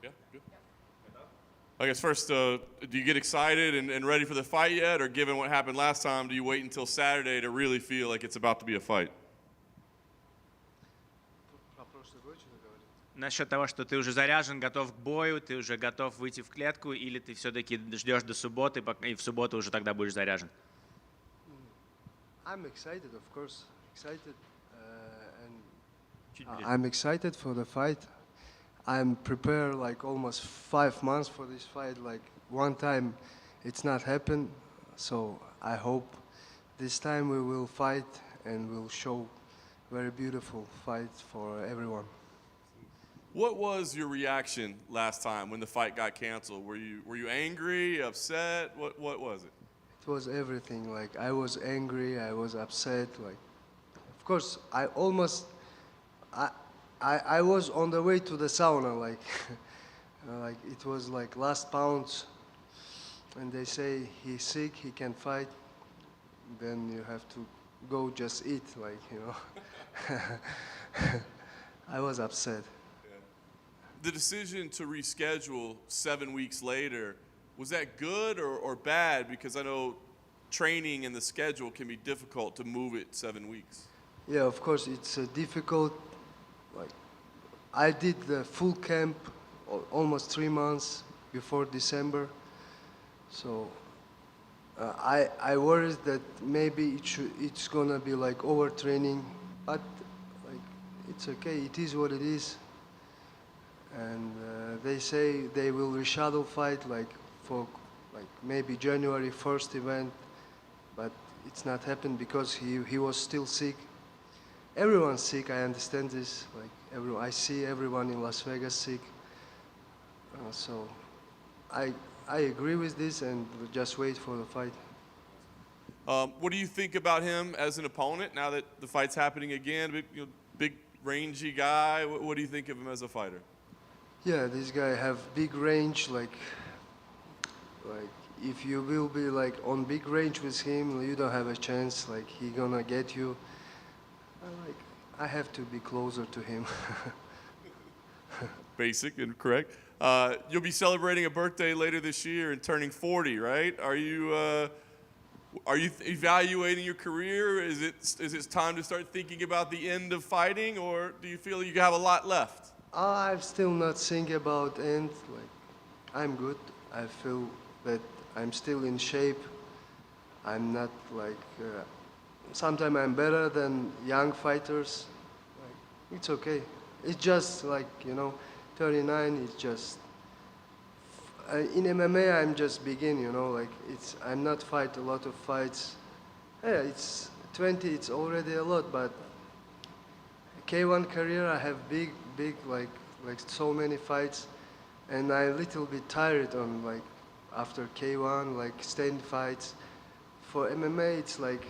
Yeah, good. I guess first, do you get excited and ready for the fight yet, or given what happened last time, do you wait until Saturday to really feel like it's about to be a fight? Насчет того, что ты уже заряжен, готов к бою, ты уже готов выйти в клетку, или ты все-таки ждешь до субботы, и в субботу уже тогда будешь заряжен? I'm excited, of course. Excited, and I'm excited for the fight. I'm prepared like almost 5 months for this fight. Like one time, it's not happened. So I hope this time we will fight and we'll show very beautiful fight for everyone. What was your reaction last time when the fight got canceled? Were you angry, upset? What was it? It was everything. Like I was angry, I was upset. Like, of course, I was on the way to the sauna. Like, like it was like last pounds, and they say he's sick, he can fight. Then you have to go just eat. Like I was upset. The decision to reschedule 7 weeks later, was that good or bad? Because I know training and the schedule can be difficult to move it 7 weeks. Yeah, of course, it's difficult. Like, I did the full camp almost 3 months before December. So I worried that maybe it's gonna be like overtraining, but like it's okay. It is what it is. And they say they will reschedule fight like for like maybe January 1st event, but it's not happened because he was still sick. Everyone's sick. I understand this. Like I see everyone in Las Vegas sick. So I agree with this and we'll just wait for the fight. What do you think about him as an opponent now that the fight's happening again? Big rangy guy. What do you think of him as a fighter? Yeah, this guy have big range. Like if you will be like on big range with him, you don't have a chance. Like he gonna get you. I have to be closer to him. Basic and correct. You'll be celebrating a birthday later this year and turning 40, right? Are you evaluating your career? Is it time to start thinking about the end of fighting, or do you feel you have a lot left? I'm still not thinking about end. Like, I'm good. I feel that I'm still in shape. I'm not like. Sometimes I'm better than young fighters. Like, it's okay. It's just like 39. It's just. In MMA, I'm just begin. Like I'm not fight a lot of fights. Yeah, it's 20. It's already a lot, but. K1 career, I have big like so many fights, and I'm a little bit tired on like after K1 like stand fights. For MMA, it's like,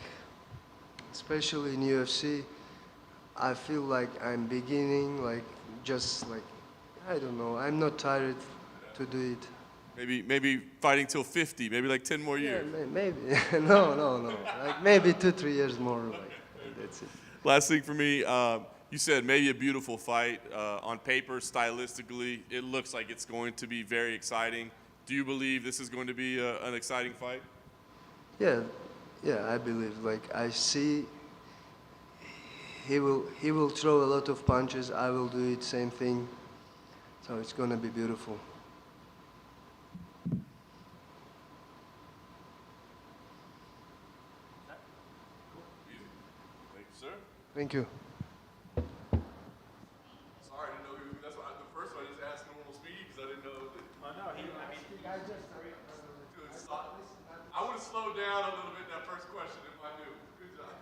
especially in UFC, I feel like I'm beginning like just like I don't know. I'm not tired to do it. Maybe fighting till 50, maybe like 10 more years. Yeah, maybe. No. Like maybe 2-3 years more. Like that's it. Last thing for me. You said maybe a beautiful fight. On paper, stylistically, it looks like it's going to be very exciting. Do you believe this is going to be an exciting fight? Yeah, I believe. Like I see, he will throw a lot of punches. I will do it, same thing. So it's gonna be beautiful. Thank you, sir. Thank you. Sorry, I didn't know that's why the first one I just asked normal speed because I didn't know that. Oh no, I would have slowed down a little bit that first question if I knew. Good job.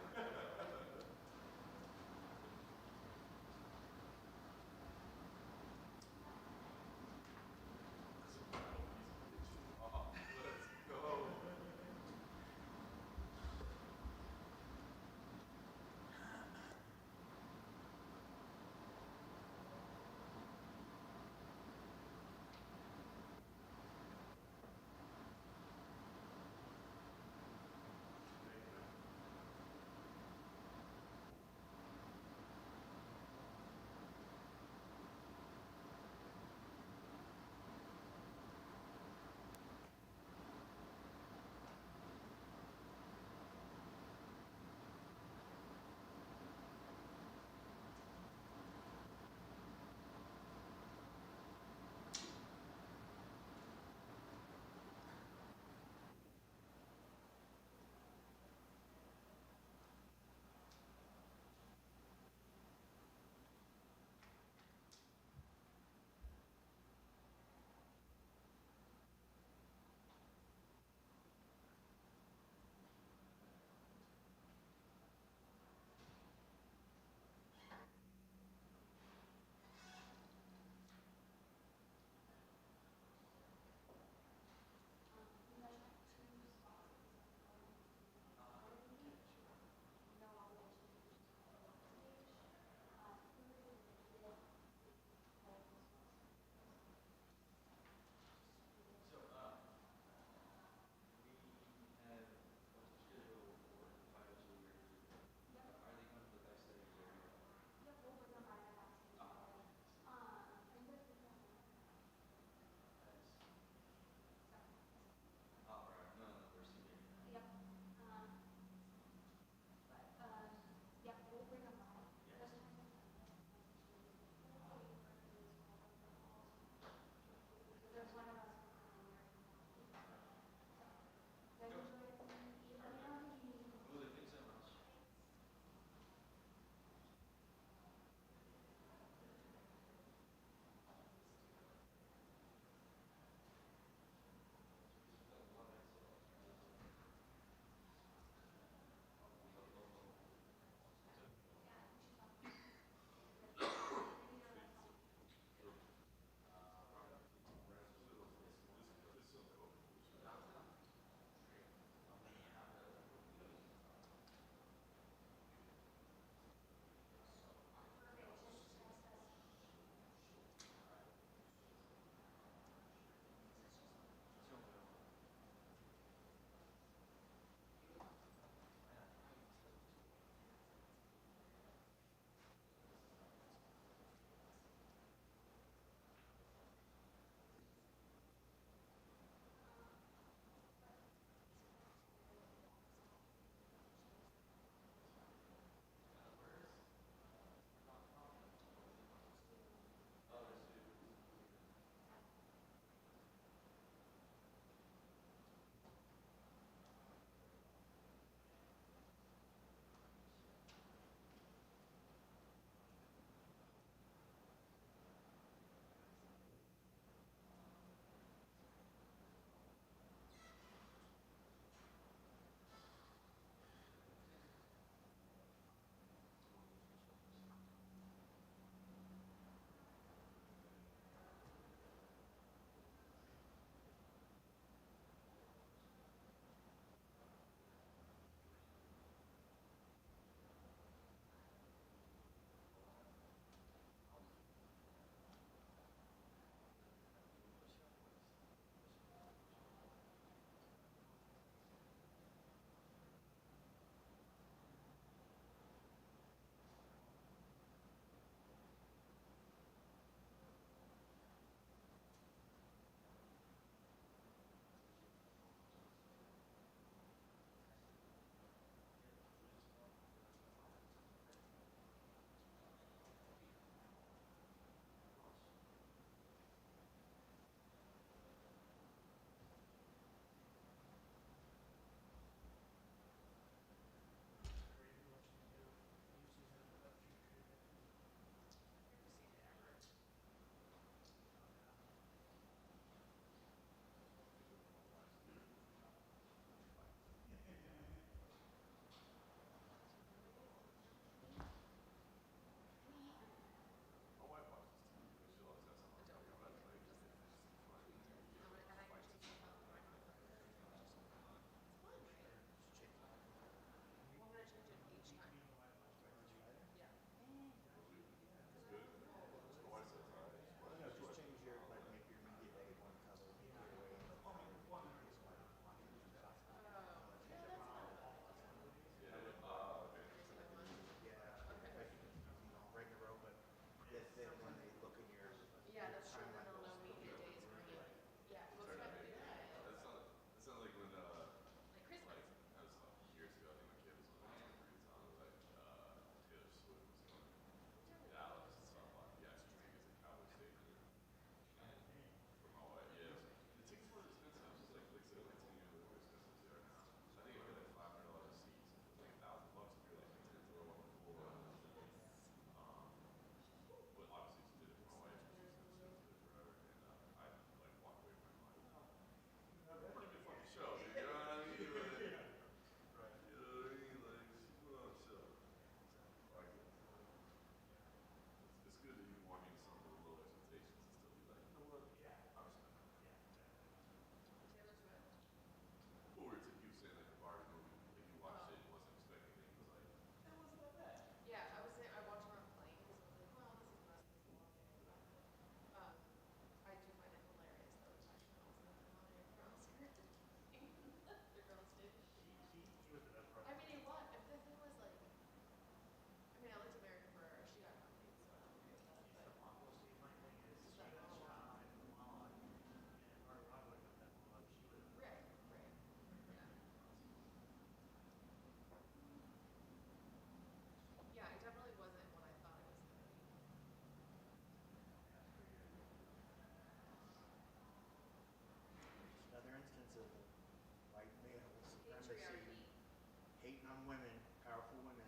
women, powerful women.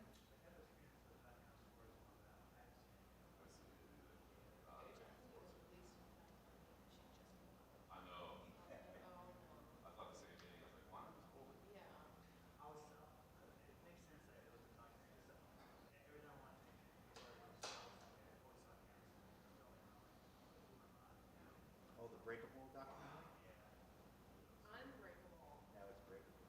Oh, the Breakable documentary? Unbreakable. Now it's Breakable.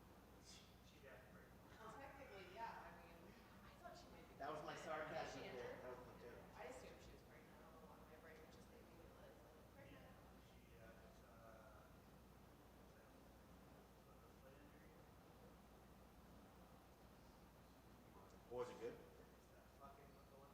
Technically, yeah. I mean, I thought she might be. That was my pregnant. Is sarcasm she bit. injured? That was the joke. I assumed she was pregnant. I don't know why my brain was just thinking Liz, like pregnant. Was it good? No, we were saying that was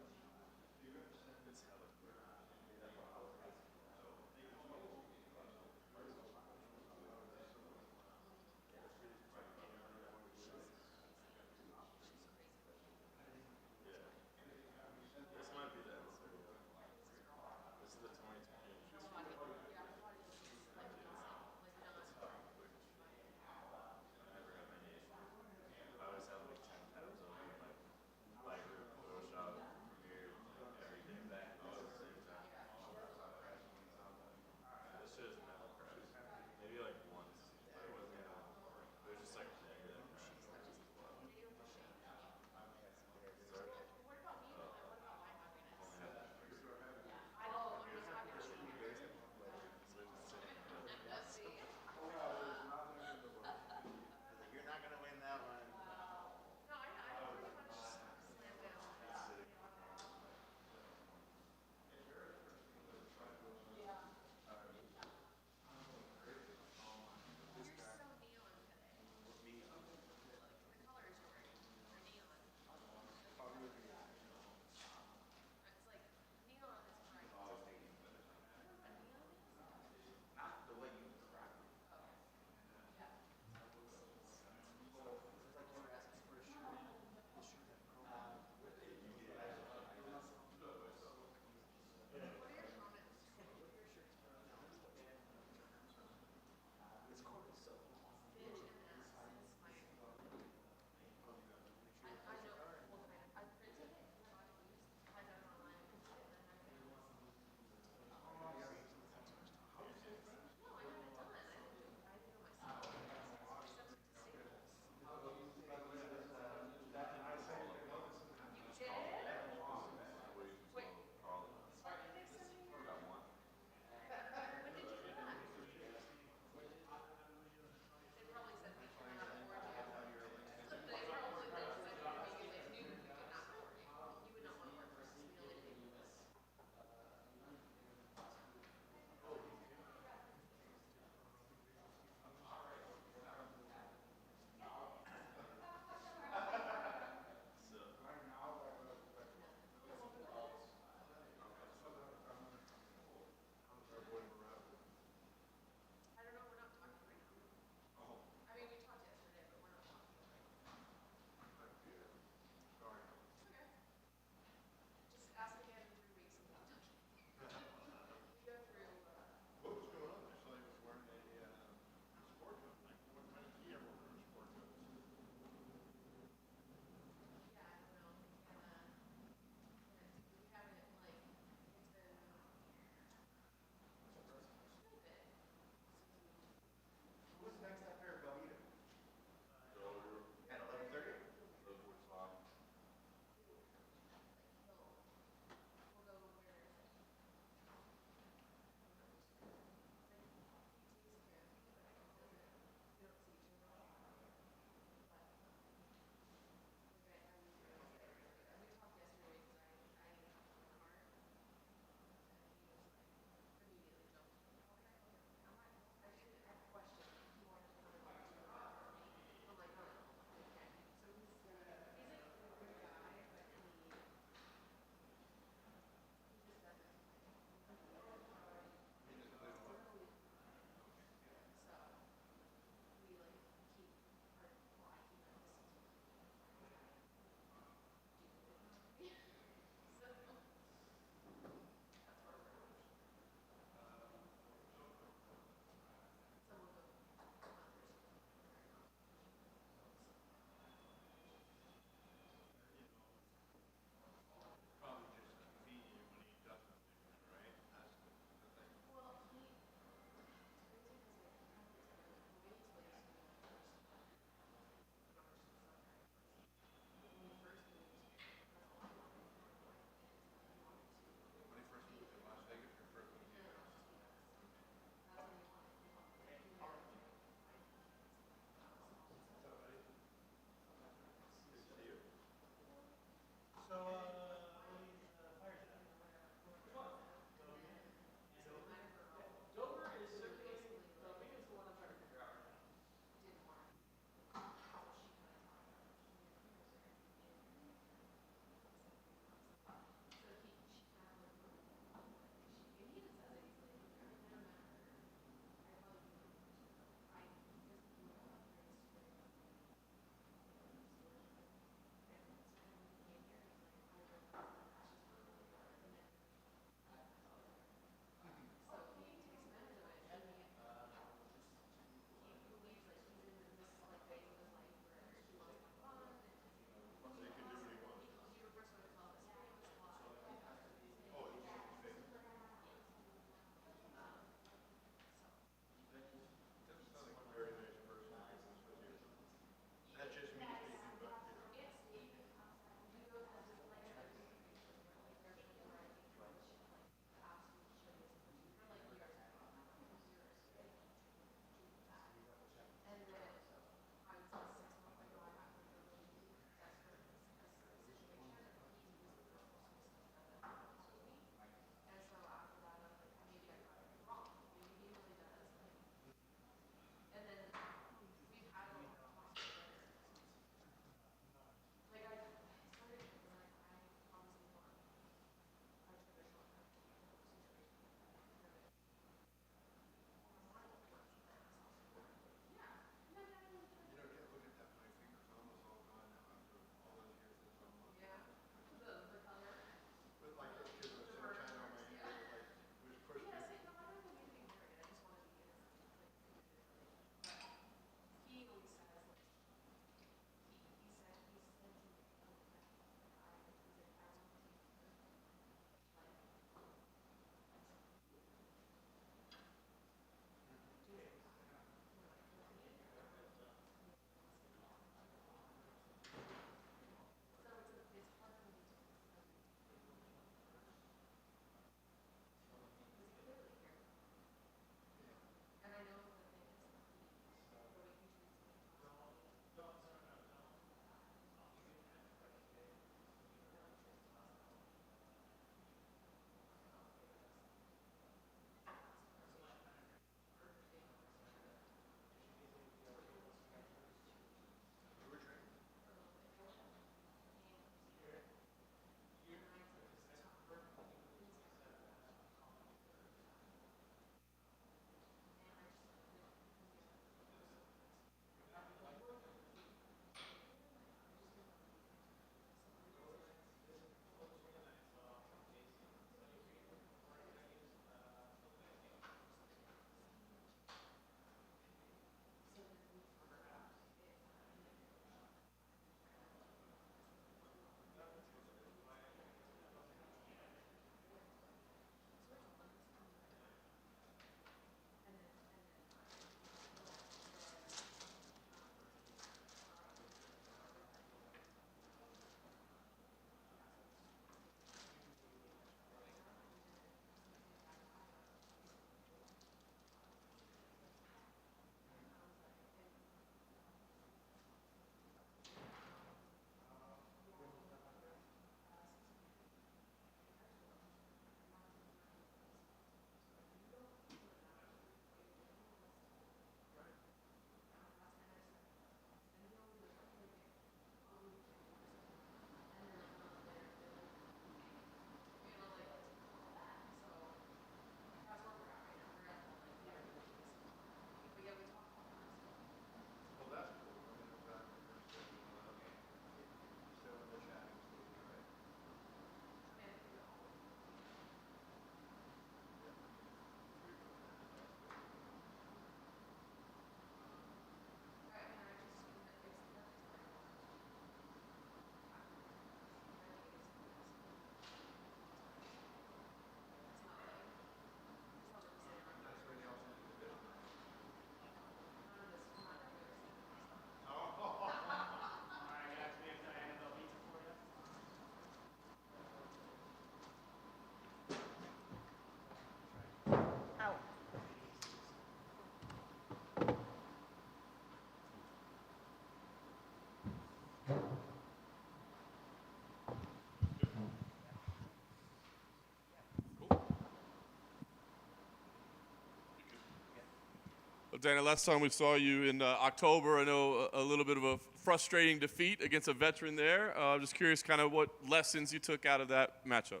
Well, Dana, last time we saw you in October, I know a little bit of a frustrating defeat against a veteran there. I'm just curious kind of what lessons you took out of that matchup.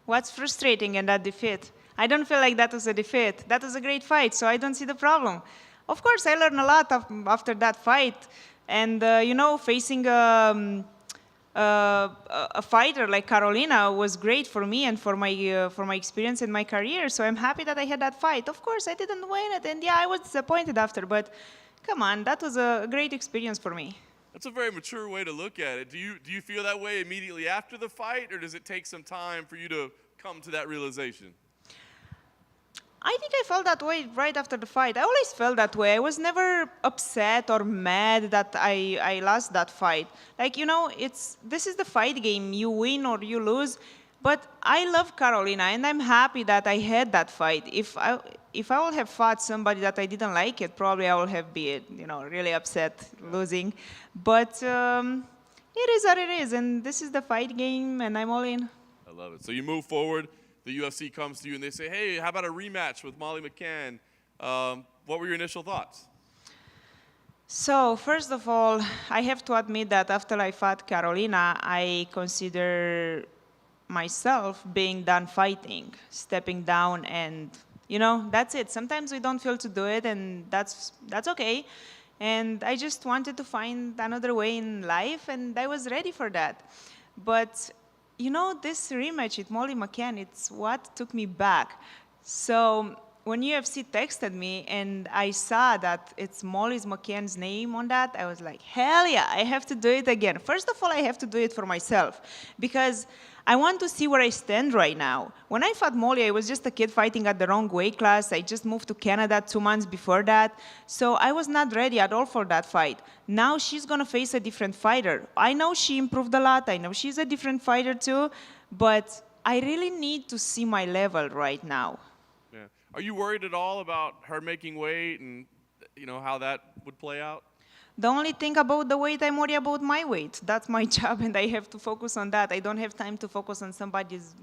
What's frustrating in that defeat? I don't feel like that was a defeat. That was a great fight, so I don't see the problem. Of course, I learned a lot after that fight. And, facing a fighter like Carolina was great for me and for my experience in my career. So I'm happy that I had that fight. Of course, I didn't win it, and yeah, I was disappointed after. But come on, that was a great experience for me. That's a very mature way to look at it. Do you feel that way immediately after the fight, or does it take some time for you to come to that realization? I think I felt that way right after the fight. I always felt that way. I was never upset or mad that I lost that fight. Like, this is the fight game. You win or you lose. But I love Carolina, and I'm happy that I had that fight. If I would have fought somebody that I didn't like it, probably I would have been, really upset losing. But it is what it is, and this is the fight game, and I'm all in. I love it. So you move forward. The UFC comes to you and they say, hey, how about a rematch with Molly McCann? What were your initial thoughts? So, first of all, I have to admit that after I fought Carolina, I consider myself being done fighting, stepping down, and, that's it. Sometimes we don't feel to do it, and that's okay. And I just wanted to find another way in life, and I was ready for that. But this rematch with Molly McCann, it's what took me back. So when UFC texted me and I saw that it's Molly McCann's name on that, I was like, hell yeah, I have to do it again. First of all, I have to do it for myself because I want to see where I stand right now. When I fought Molly, I was just a kid fighting at the wrong weight class. I just moved to Canada 2 months before that. So I was not ready at all for that fight. Now she's going to face a different fighter. I know she improved a lot. I know she's a different fighter too. But I really need to see my level right now. Yeah. Are you worried at all about her making weight and how that would play out? The only thing about the weight, I'm worried about my weight. That's my job, and I have to focus on that. I don't have time to focus on somebody's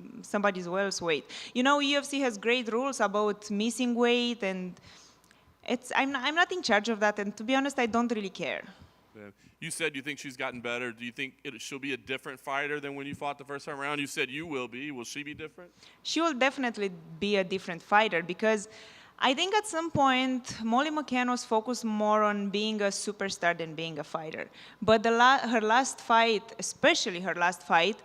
else weight. UFC has great rules about missing weight, and I'm not in charge of that. And to be honest, I don't really care. Yeah. You said you think she's gotten better. Do you think she'll be a different fighter than when you fought the first time around? You said you will be. Will she be different? She will definitely be a different fighter because I think at some point, Molly McCann was focused more on being a superstar than being a fighter. But her last fight, especially her last fight,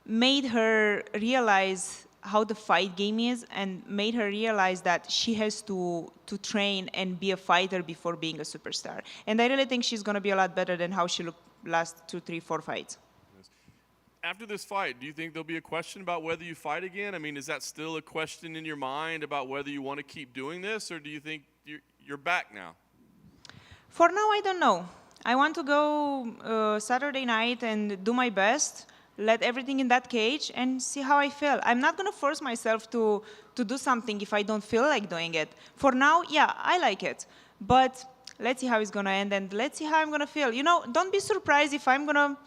made her realize how the fight game is and made her realize that she has to train and be a fighter before being a superstar. And I really think she's going to be a lot better than how she looked last 2, 3, 4 fights. After this fight, do you think there'll be a question about whether you fight again? I mean, is that still a question in your mind about whether you want to keep doing this, or do you think you're back now? For now, I don't know. I want to go Saturday night and do my best, let everything in that cage, and see how I feel. I'm not going to force myself to do something if I don't feel like doing it. For now, yeah, I like it. But let's see how it's going to end, and let's see how I'm going to feel. Don't be surprised if I'm going to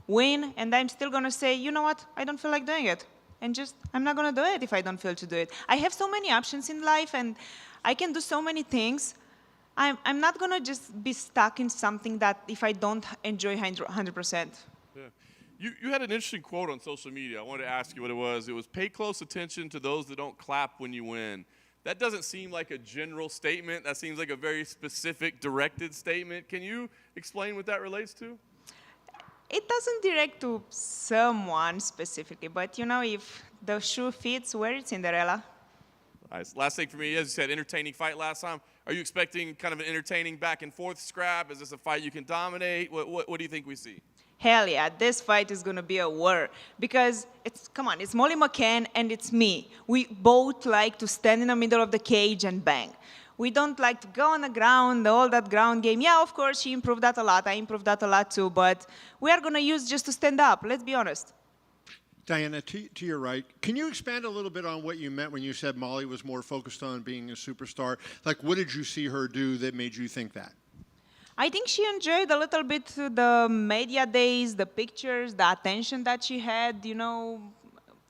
win, and I'm still going to say, you know what, I don't feel like doing it. And I'm not going to do it if I don't feel to do it. I have so many options in life, and I can do so many things. I'm not going to just be stuck in something that if I don't enjoy 100%. Yeah. You had an interesting quote on social media. I wanted to ask you what it was. It was, pay close attention to those that don't clap when you win. That doesn't seem like a general statement. That seems like a very specific, directed statement. Can you explain what that relates to? It doesn't direct to someone specifically, but if the shoe fits, wear it, Cinderella. Nice. Last thing for me, as you said, entertaining fight last time. Are you expecting kind of an entertaining back and forth scrap? Is this a fight you can dominate? What do you think we see? Hell yeah, this fight is going to be a war because it's Molly McCann and it's me. We both like to stand in the middle of the cage and bang. We don't like to go on the ground, all that ground game. Yeah, of course, she improved that a lot. I improved that a lot too, but we are going to use just to stand up. Let's be honest. Diana, to your right, can you expand a little bit on what you meant when you said Molly was more focused on being a superstar? Like, what did you see her do that made you think that? I think she enjoyed a little bit the media days, the pictures, the attention that she had,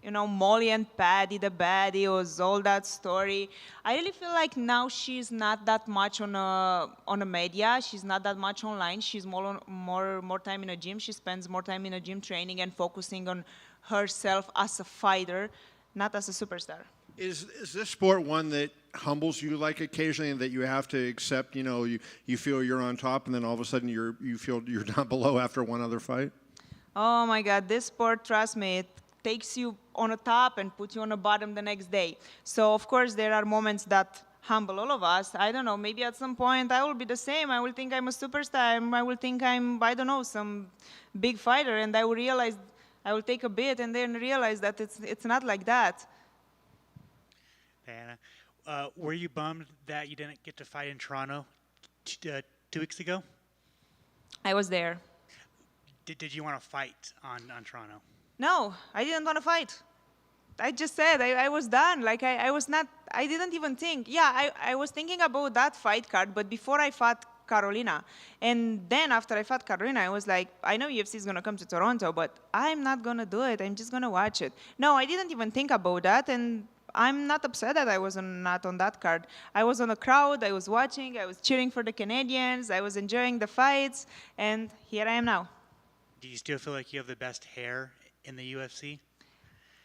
Molly and Patty, the Baddies, all that story. I really feel like now she's not that much on a media. She's not that much online. She's more time in a gym. She spends more time in a gym training and focusing on herself as a fighter, not as a superstar. Is this sport one that humbles you like occasionally, and that you have to accept? You feel you're on top, and then all of a sudden you feel you're down below after one other fight. Oh my God, this sport, trust me, it takes you on the top and puts you on the bottom the next day. So of course there are moments that humble all of us. I don't know, maybe at some point I will be the same. I will think I'm a superstar. I will think I'm, I don't know, some big fighter, and I will realize, I will take a bit and then realize that it's not like that. Diana, were you bummed that you didn't get to fight in Toronto 2 weeks ago? I was there. Did you want to fight on Toronto? No, I didn't want to fight. I just said I was done. Like I was not, I didn't even think. Yeah, I was thinking about that fight card, but before I fought Carolina. And then after I fought Carolina, I was like, I know UFC is going to come to Toronto, but I'm not going to do it. I'm just going to watch it. No, I didn't even think about that. And I'm not upset that I was not on that card. I was on a crowd. I was watching. I was cheering for the Canadians. I was enjoying the fights. And here I am now. Do you still feel like you have the best hair in the UFC?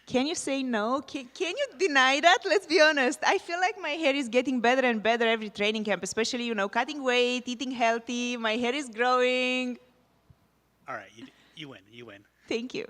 Can you say no? Can you deny that? Let's be honest. I feel like my hair is getting better and better every training camp, especially, cutting weight, eating healthy. My hair is growing. All right, you win. You win. Thank you.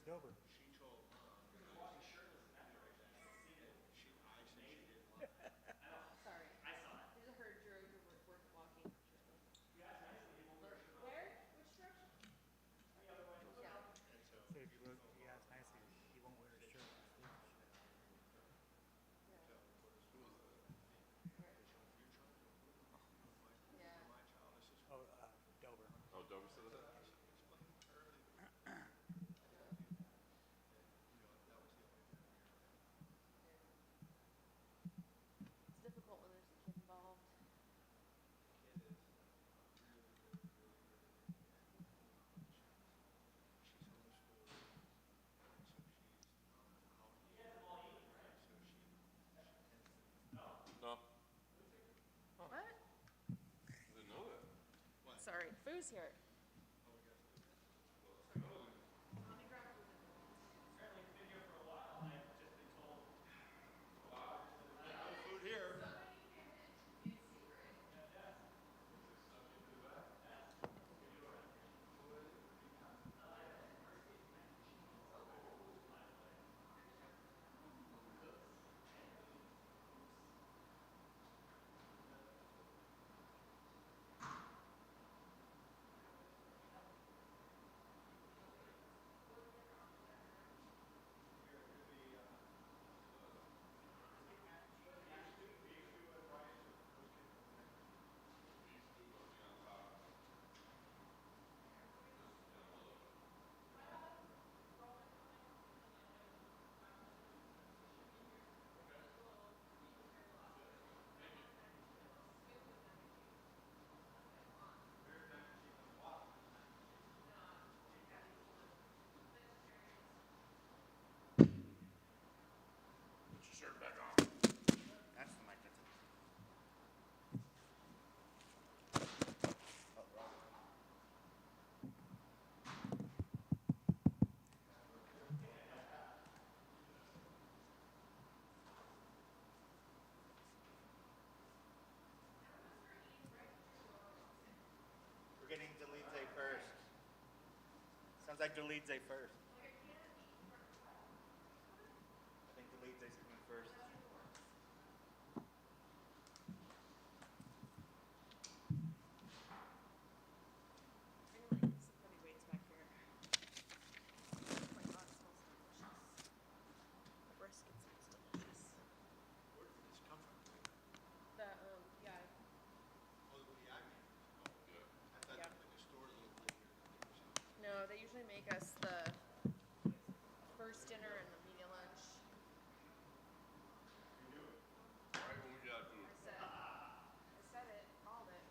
Where's Dober? Sorry. There's a herd drew who were walking. Where? Which direction? Yeah. So if you look, he asked nicely, he won't wear his shirt. Yeah. Oh, Dober. Oh, Dober said that? It's difficult when there's a kid involved. No. What? I didn't know that. Sorry, Foo's here. That's the mic. That's it. We're getting Dolidze first. Sounds like Dolidze first. I think Dolidze's coming first. Bring like some heavy weights back here. Oh my god, it smells delicious. The brisket smells delicious. Where did this come from? The yeah. Oh, the Acme. I thought Yeah. like a store locally here. No, they usually make us the first dinner and the media lunch. Right when we got food. I said it, called it.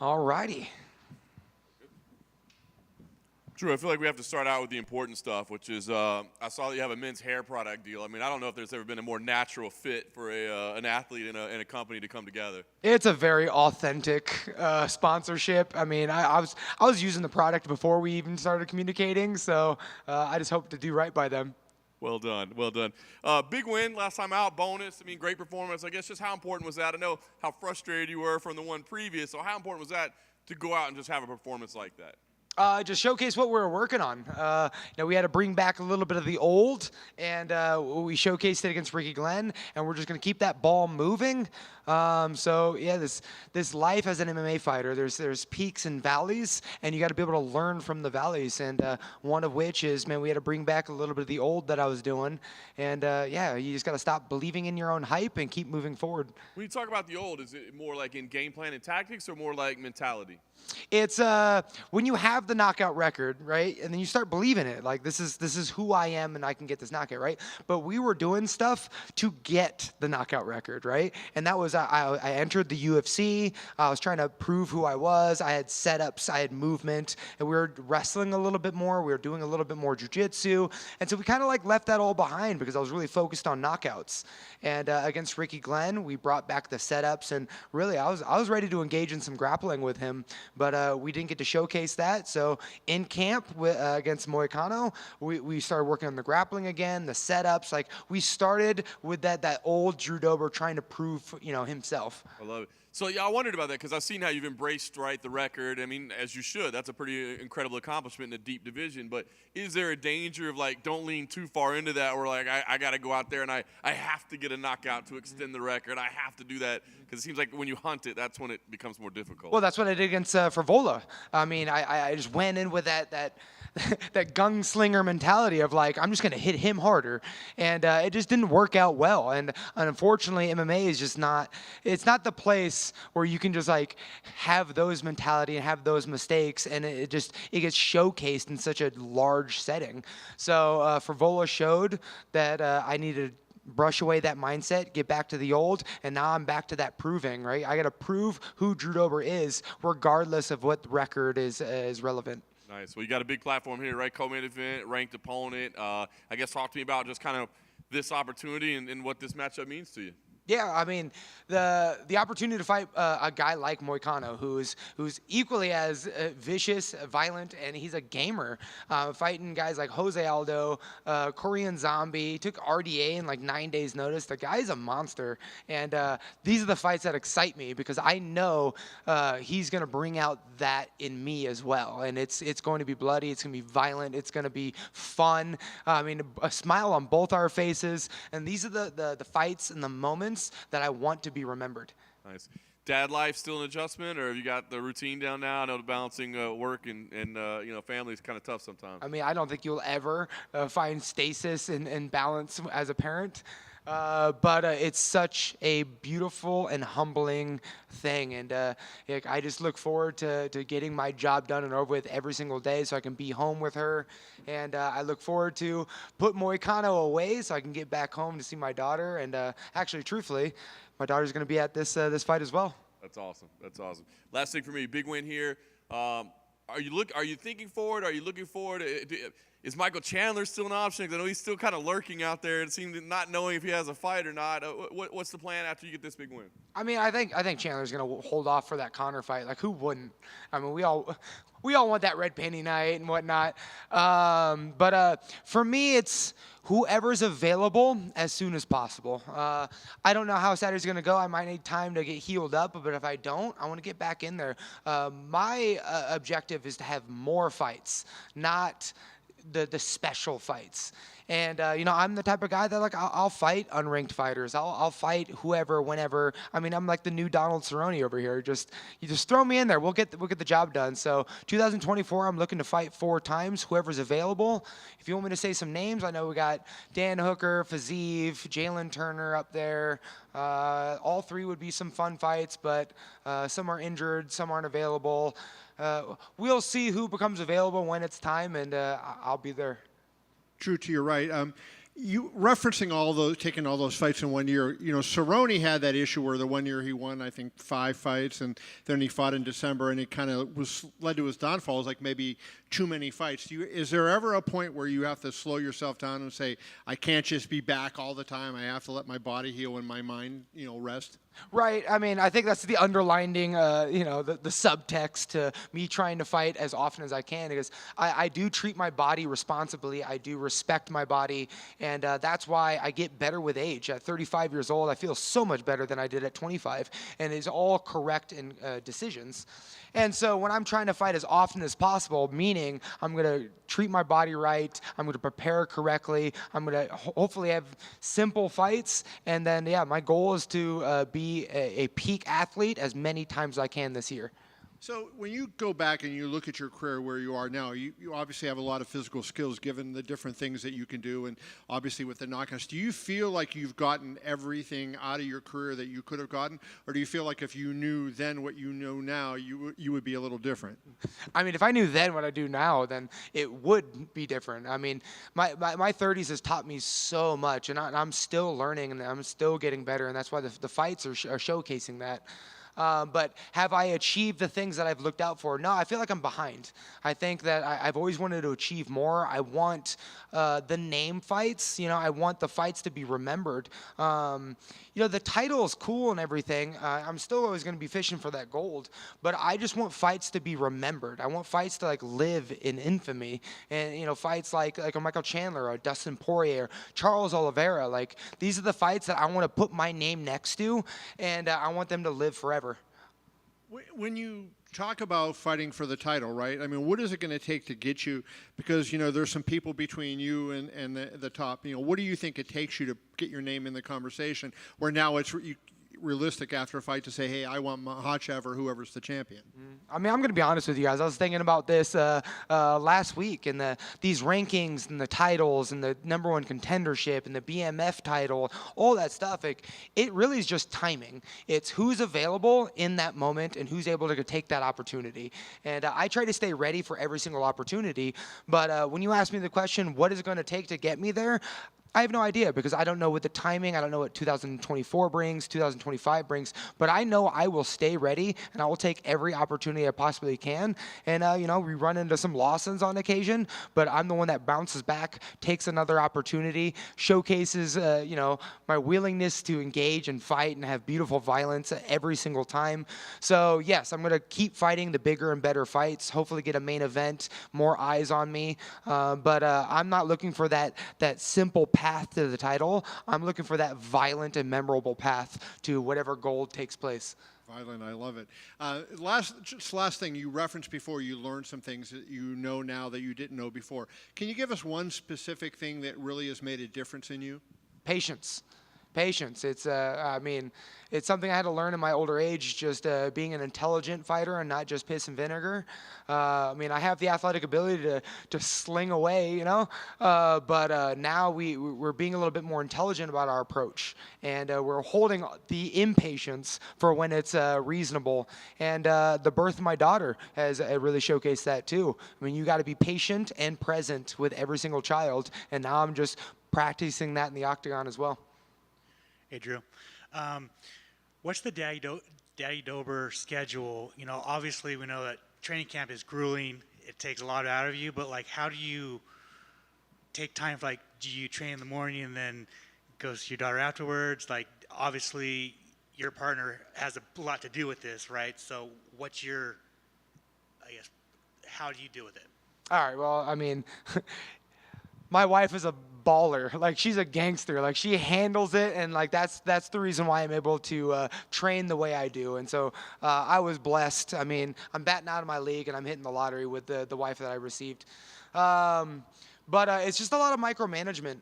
All righty. Drew, I feel like we have to start out with the important stuff, which is I saw that you have a men's hair product deal. I mean, I don't know if there's ever been a more natural fit for an athlete and a company to come together. It's a very authentic sponsorship. I mean, I was using the product before we even started communicating, so I just hope to do right by them. Well done, well done. Big win last time out, bonus. I mean, great performance. I guess just how important was that? I know how frustrated you were from the one previous, so how important was that to go out and just have a performance like that? Just showcase what we were working on. We had to bring back a little bit of the old, and we showcased it against Ricky Glenn, and we're just going to keep that ball moving. So yeah, this life as an MMA fighter, there's peaks and valleys, and you got to be able to learn from the valleys. And one of which is, man, we had to bring back a little bit of the old that I was doing, and yeah, you just got to stop believing in your own hype and keep moving forward. When you talk about the old, is it more like in game plan and tactics, or more like mentality? It's when you have the knockout record, right, and then you start believing it. Like this is who I am, and I can get this knockout, right? But we were doing stuff to get the knockout record, right? And that was I entered the UFC. I was trying to prove who I was. I had setups, I had movement, and we were wrestling a little bit more. We were doing a little bit more jiu-jitsu, and so we kind of like left that all behind because I was really focused on knockouts. And against Ricky Glenn, we brought back the setups, and really I was ready to engage in some grappling with him. But we didn't get to showcase that, So in camp against Moicano, we started working on the grappling again, the setups. Like we started with that old Drew Dober trying to prove himself. I love it. So yeah, I wondered about that because I've seen how you've embraced the record. I mean, as you should. That's a pretty incredible accomplishment in a deep division. But is there a danger of don't lean too far into that, where I got to go out there and I have to get a knockout to extend the record. I have to do that because it seems like when you hunt it, that's when it becomes more difficult. Well, that's what I did against Favola. I mean, I just went in with that that gunslinger mentality of I'm just going to hit him harder, and it just didn't work out well. And unfortunately, MMA is just it's not the place where you can just have those mentality and have those mistakes, and it gets showcased in such a large setting. So Favola showed that I needed to brush away that mindset, get back to the old, and now I'm back to that proving, right? I got to prove who Drew Dober is, regardless of what record is relevant. Nice. Well, you got a big platform here, right? Co-main event, ranked opponent. I guess talk to me about just kind of this opportunity and what this matchup means to you. Yeah, I mean, the opportunity to fight a guy like Moicano, who's equally as vicious, violent, and he's a gamer, fighting guys like Jose Aldo, Korean Zombie, took RDA in 9 days' notice. The guy's a monster, and these are the fights that excite me because I know he's going to bring out that in me as well, and it's going to be bloody, it's going to be violent, it's going to be fun. I mean, a smile on both our faces, and these are the fights and the moments that I want to be remembered. Nice. Dad life still an adjustment, or have you got the routine down now? I know balancing work and family is kind of tough sometimes. I mean, I don't think you'll ever find stasis and balance as a parent. But it's such a beautiful and humbling thing, and I just look forward to getting my job done and over with every single day so I can be home with her, and I look forward to put Moicano away so I can get back home to see my daughter, and actually, truthfully, my daughter's going to be at this fight as well. That's awesome. That's awesome. Last thing for me, big win here. Are you thinking forward? Are you looking forward? Is Michael Chandler still an option? Because I know he's still kind of lurking out there and seems not knowing if he has a fight or not. What's the plan after you get this big win? I mean, I think Chandler's going to hold off for that Conor fight. Who wouldn't? I mean, we all want that red penny night and whatnot. But for me, it's whoever's available as soon as possible. I don't know how Saturday's going to go. I might need time to get healed up, but if I don't, I want to get back in there. My objective is to have more fights, not the special fights. And I'm the type of guy that I'll fight unranked fighters. I'll fight whoever, whenever. I mean, I'm like the new Donald Cerrone over here. You just throw me in there. We'll get the job done. So 2024, I'm looking to fight 4 times. Whoever's available. If you want me to say some names, I know we got Dan Hooker, Fazeev, Jalen Turner up there. All 3 would be some fun fights, but some are injured, some aren't available. We'll see who becomes available when it's time, and I'll be there. Drew, to your right, you referencing taking all those fights in 1 year. Cerrone had that issue where the 1 year he won, I think, 5 fights, and then he fought in December, and it kind of led to his downfall. It was maybe too many fights. Is there ever a point where you have to slow yourself down and say, I can't just be back all the time. I have to let my body heal and my mind, rest? Right. I mean, I think that's the underlining, the subtext to me trying to fight as often as I can, because I do treat my body responsibly. I do respect my body, and that's why I get better with age. At 35 years old, I feel so much better than I did at 25, and it's all correct in decisions. And so when I'm trying to fight as often as possible, meaning I'm going to treat my body right, I'm going to prepare correctly, I'm going to hopefully have simple fights, and then, my goal is to be a peak athlete as many times as I can this year. So when you go back and you look at your career where you are now, you obviously have a lot of physical skills given the different things that you can do, and obviously with the knockouts. Do you feel like you've gotten everything out of your career that you could have gotten, or do you feel like if you knew then what you know now, you would be a little different? I mean, if I knew then what I do now, then it would be different. I mean, my 30s has taught me so much, and I'm still learning, and I'm still getting better, and that's why the fights are showcasing that. But have I achieved the things that I've looked out for? No, I feel like I'm behind. I think that I've always wanted to achieve more. I want the name fights. I want the fights to be remembered. The title is cool and everything. I'm still always going to be fishing for that gold, but I just want fights to be remembered. I want fights to live in infamy, and fights like a Michael Chandler or Dustin Poirier, Charles Oliveira. These are the fights that I want to put my name next to, and I want them to live forever. When you talk about fighting for the title, right? I mean, what is it going to take to get you? Because there's some people between you and the top. What do you think it takes you to get your name in the conversation? Where now it's realistic after a fight to say, hey, I want Makhachev or whoever's the champion. I mean, I'm going to be honest with you guys. I was thinking about this last week, and these rankings and the titles and the #1 contendership and the BMF title, all that stuff. It really is just timing. It's who's available in that moment and who's able to take that opportunity. And I try to stay ready for every single opportunity. But when you ask me the question, what is it going to take to get me there? I have no idea, because I don't know what the timing, I don't know what 2024 brings, 2025 brings, but I know I will stay ready and I will take every opportunity I possibly can. And, we run into some losses on occasion, but I'm the one that bounces back, takes another opportunity, showcases, my willingness to engage and fight and have beautiful violence every single time. So, yes, I'm going to keep fighting the bigger and better fights, hopefully get a main event, more eyes on me. But I'm not looking for that simple path to the title. I'm looking for that violent and memorable path to whatever gold takes place. Violent, I love it. Last thing, you referenced before, you learned some things that you know now that you didn't know before. Can you give us one specific thing that really has made a difference in you? Patience. It's it's something I had to learn in my older age, just being an intelligent fighter and not just piss and vinegar. I have the athletic ability to sling away, but now we're being a little bit more intelligent about our approach, and we're holding the impatience for when it's reasonable. And the birth of my daughter has really showcased that too. You got to be patient and present with every single child, and now I'm just practicing that in the octagon as well. Hey, Drew. What's the Daddy Dober schedule? Obviously we know that training camp is grueling. It takes a lot out of you, but how do you take time? Do you train in the morning and then go see your daughter afterwards? Obviously your partner has a lot to do with this, right? So what's your, how do you deal with it? All right, well, my wife is a baller. She's a gangster. She handles it, and that's the reason why I'm able to train the way I do. And so I was blessed. I'm batting out of my league, and I'm hitting the lottery with the wife that I received. But it's just a lot of micromanagement.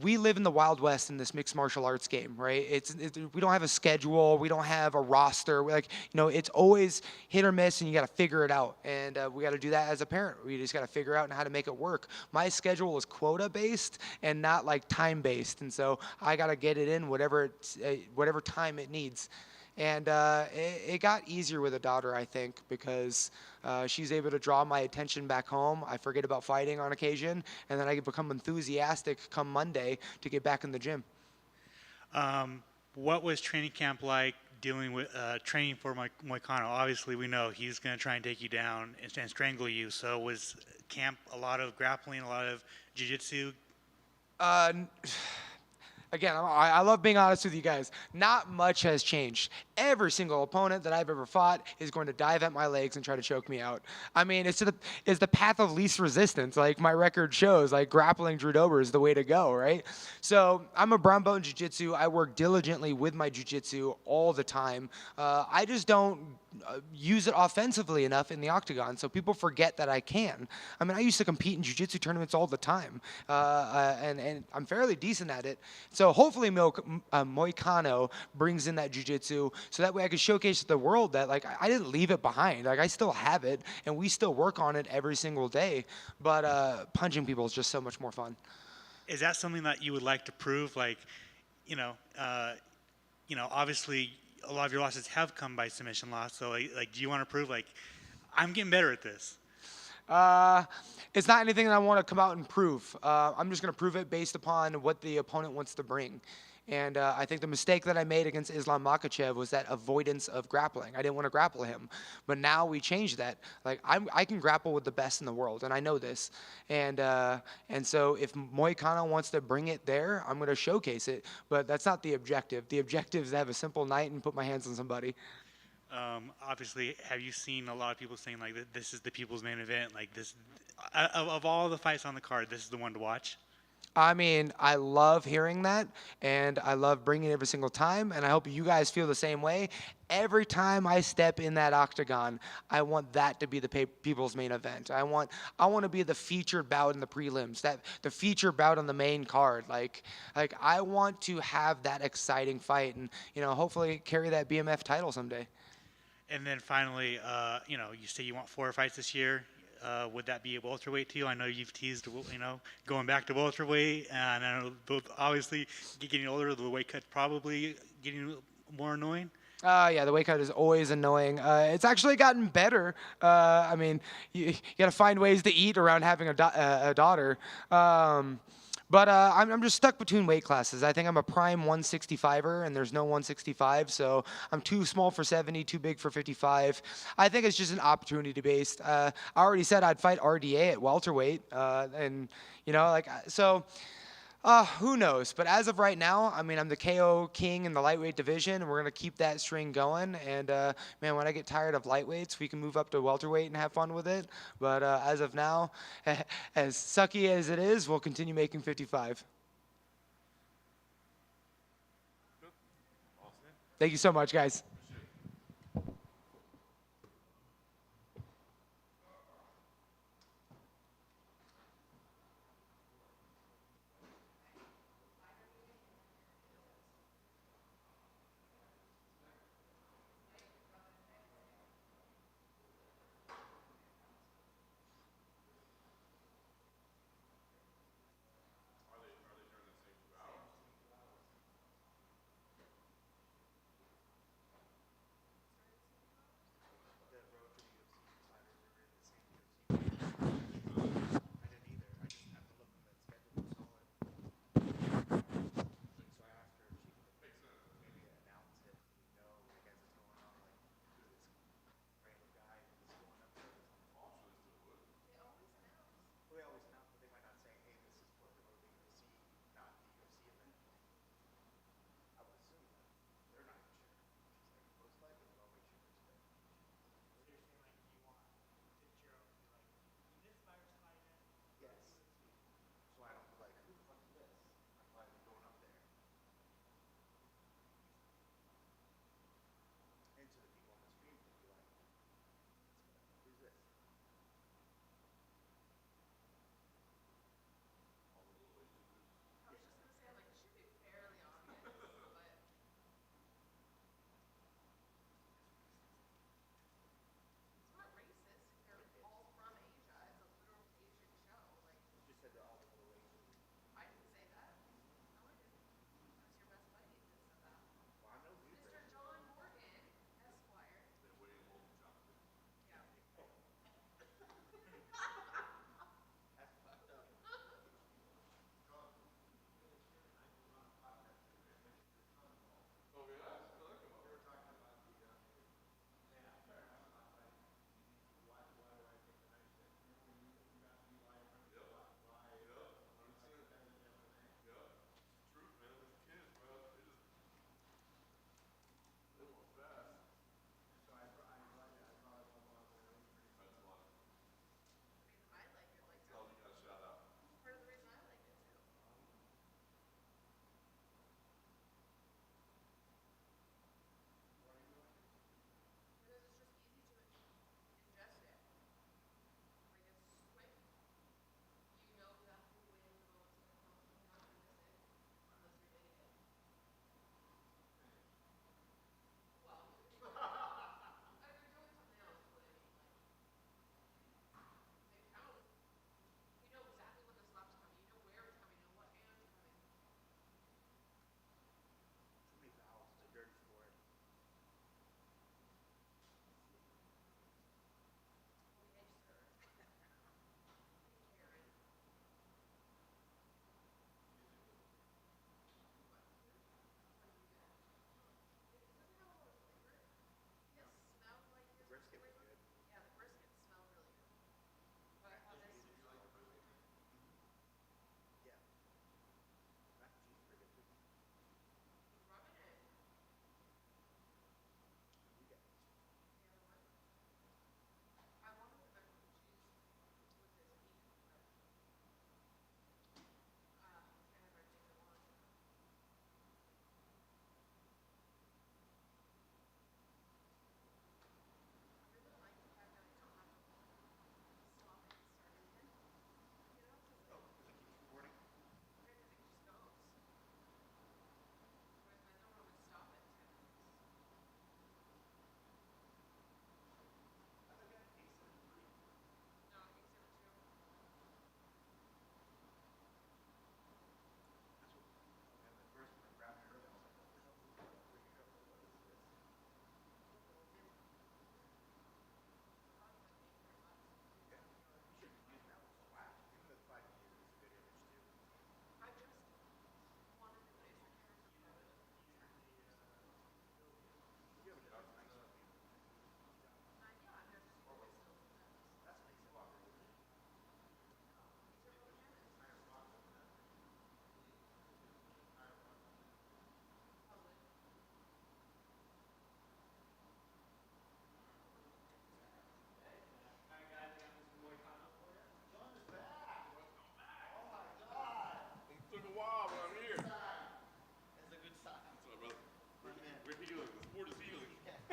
We live in the Wild West in this mixed martial arts game, right? We don't have a schedule. We don't have a roster. It's always hit or miss, and you got to figure it out. And we got to do that as a parent. We just got to figure out how to make it work. My schedule is quota-based and not time-based, and so I got to get it in whatever time it needs. And it got easier with a daughter, I think, because she's able to draw my attention back home. I forget about fighting on occasion, and then I become enthusiastic come Monday to get back in the gym. What was training camp like dealing with training for Moicano? Obviously, we know he's going to try and take you down and strangle you. So was camp a lot of grappling, a lot of jiu-jitsu? Again, I love being honest with you guys. Not much has changed. Every single opponent that I've ever fought is going to dive at my legs and try to choke me out. It's the path of least resistance. My record shows, grappling Drew Dober is the way to go, right? So I'm a brown belt in jiu-jitsu. I work diligently with my jiu-jitsu all the time. I just don't use it offensively enough in the octagon, so people forget that I can. I used to compete in jiu-jitsu tournaments all the time, and I'm fairly decent at it. So hopefully Moicano brings in that jiu-jitsu, so that way I can showcase to the world that I didn't leave it behind. I still have it, and we still work on it every single day. But punching people is just so much more fun. Is that something that you would like to prove? Obviously a lot of your losses have come by submission loss. So do you want to prove I'm getting better at this? It's not anything that I want to come out and prove. I'm just going to prove it based upon what the opponent wants to bring. And I think the mistake that I made against Islam Makhachev was that avoidance of grappling. I didn't want to grapple him. But now we changed that. Like, I can grapple with the best in the world, and I know this. And so if Moicano wants to bring it there, I'm going to showcase it. But that's not the objective. The objective is to have a simple night and put my hands on somebody. Obviously, have you seen a lot of people saying like this is the people's main event? Like this, of all the fights on the card, this is the one to watch. I mean, I love hearing that, and I love bringing it every single time, and I hope you guys feel the same way. Every time I step in that octagon, I want that to be the people's main event. I want to be the featured bout in the prelims, the featured bout on the main card. Like I want to have that exciting fight, and hopefully carry that BMF title someday. And then finally, you say you want 4 fights this year. Would that be a welterweight to you? I know you've teased, going back to welterweight, and I know both obviously getting older, the weight cut probably getting more annoying. Yeah, the weight cut is always annoying. It's actually gotten better. I mean, you got to find ways to eat around having a daughter. But I'm just stuck between weight classes. I think I'm a prime 165er, and there's no 165, so I'm too small for 70, too big for 55. I think it's just an opportunity based. I already said I'd fight RDA at welterweight, and so. Who knows? But as of right now, I mean, I'm the KO king in the lightweight division, and we're going to keep that string going. And, man, when I get tired of lightweights, we can move up to welterweight and have fun with it. But as of now, as sucky as it is, we'll continue making 55. Thank you so much, guys.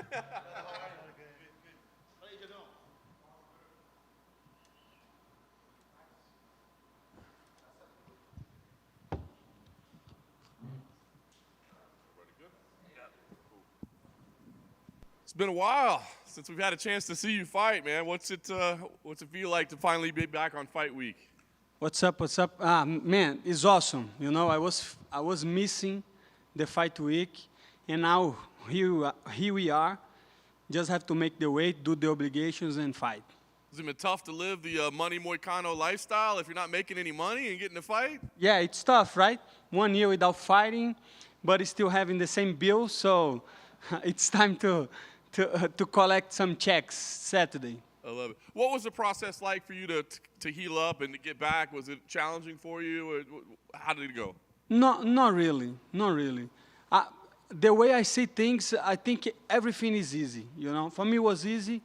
It's been a while since we've had a chance to see you fight, man. What's it feel like to finally be back on fight week? What's up? What's up? Man, it's awesome. You know, I was missing the fight week, and now here we are. Just have to make the weight, do the obligations, and fight. Has it been tough to live the money Moicano lifestyle if you're not making any money and getting to fight? Yeah, it's tough, right? 1 year without fighting, but still having the same bill. So it's time to collect some checks Saturday. I love it. What was the process like for you to heal up and to get back? Was it challenging for you, or how did it go? No, not really. The way I see things, I think everything is easy. You know, for me it was easy.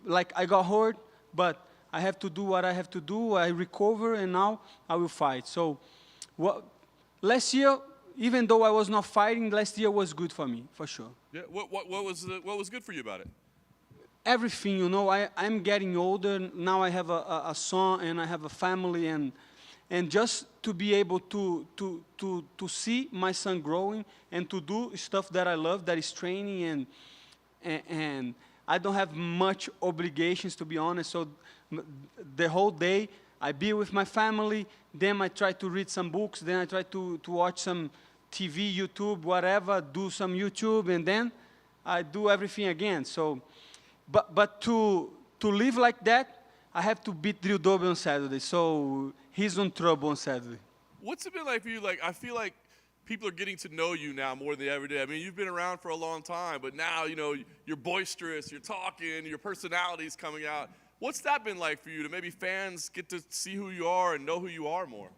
Like I got hurt, but I have to do what I have to do. I recover, and now I will fight. So, last year, even though I was not fighting, last year was good for me, for sure. Yeah. What was good for you about it? Everything, you know. I'm getting older now. I have a son and I have a family, and just to be able to see my son growing and to do stuff that I love, that is training, and I don't have much obligations, to be honest. So the whole day I be with my family, then I try to read some books, then I try to watch some TV, YouTube, whatever, do some YouTube, and then I do everything again. So, but to live like that, I have to beat Dober on Saturday. So he's in trouble on Saturday. What's it been like for you? Like, I feel like people are getting to know you now more than ever did. I mean, you've been around for a long time, but now, you know, you're boisterous, you're talking, your personality's coming out. What's that been like for you to maybe fans get to see who you are and know who you are more?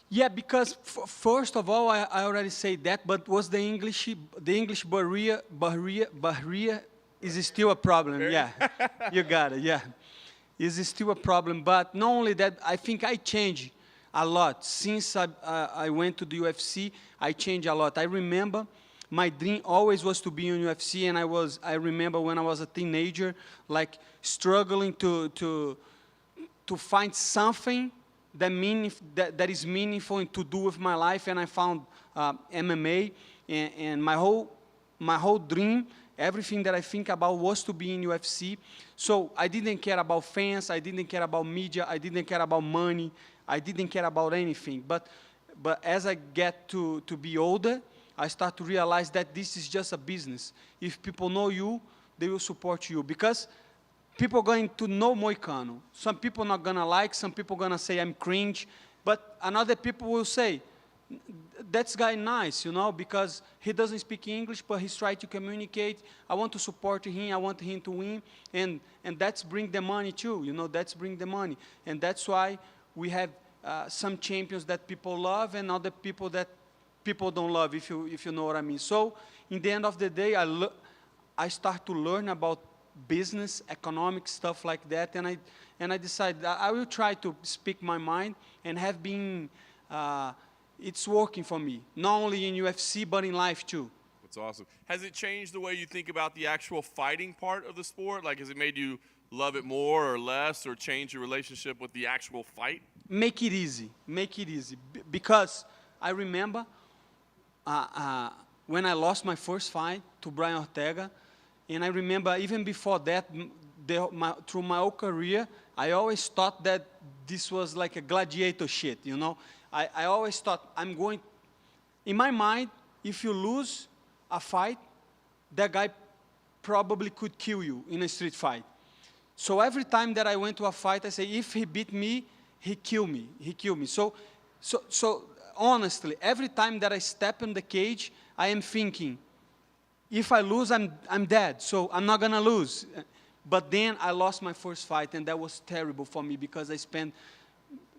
Yeah, because first of all, I already said that, but was the English barrier is still a problem. Yeah, you got it, yeah. Is still a problem, but not only that, I think I changed a lot. Since I went to the UFC, I changed a lot. I remember my dream always was to be in UFC, and I remember when I was a teenager, like struggling to find something that is meaningful and to do with my life, and I found MMA, and my whole dream, everything that I think about was to be in UFC. So I didn't care about fans, I didn't care about media, I didn't care about money, I didn't care about anything. But as I get to be older, I start to realize that this is just a business. If people know you, they will support you, because people are going to know Moicano. Some people not gonna like, some people gonna say I'm cringe, but another people will say, that guy nice, you know, because he doesn't speak English, but he's trying to communicate. I want to support him, I want him to win, and that's bring the money too, you know, that's bring the money. And that's why we have some champions that people love and other people that people don't love, if you know what I mean. So in the end of the day, I start to learn about business, economic stuff like that, and I decided I will try to speak my mind, and have been, it's working for me, not only in UFC, but in life too. That's awesome. Has it changed the way you think about the actual fighting part of the sport? Like, has it made you love it more or less, or change your relationship with the actual fight? Make it easy, because I remember when I lost my first fight to Brian Ortega, and I remember even before that, through my whole career, I always thought that this was like a gladiator shit, you know? I always thought in my mind, if you lose a fight, that guy probably could kill you in a street fight. So every time that I went to a fight, I say, if he beat me, he killed me. So honestly, every time that I step in the cage, I am thinking, if I lose, I'm dead, so I'm not gonna lose. But then I lost my first fight, and that was terrible for me, because I spent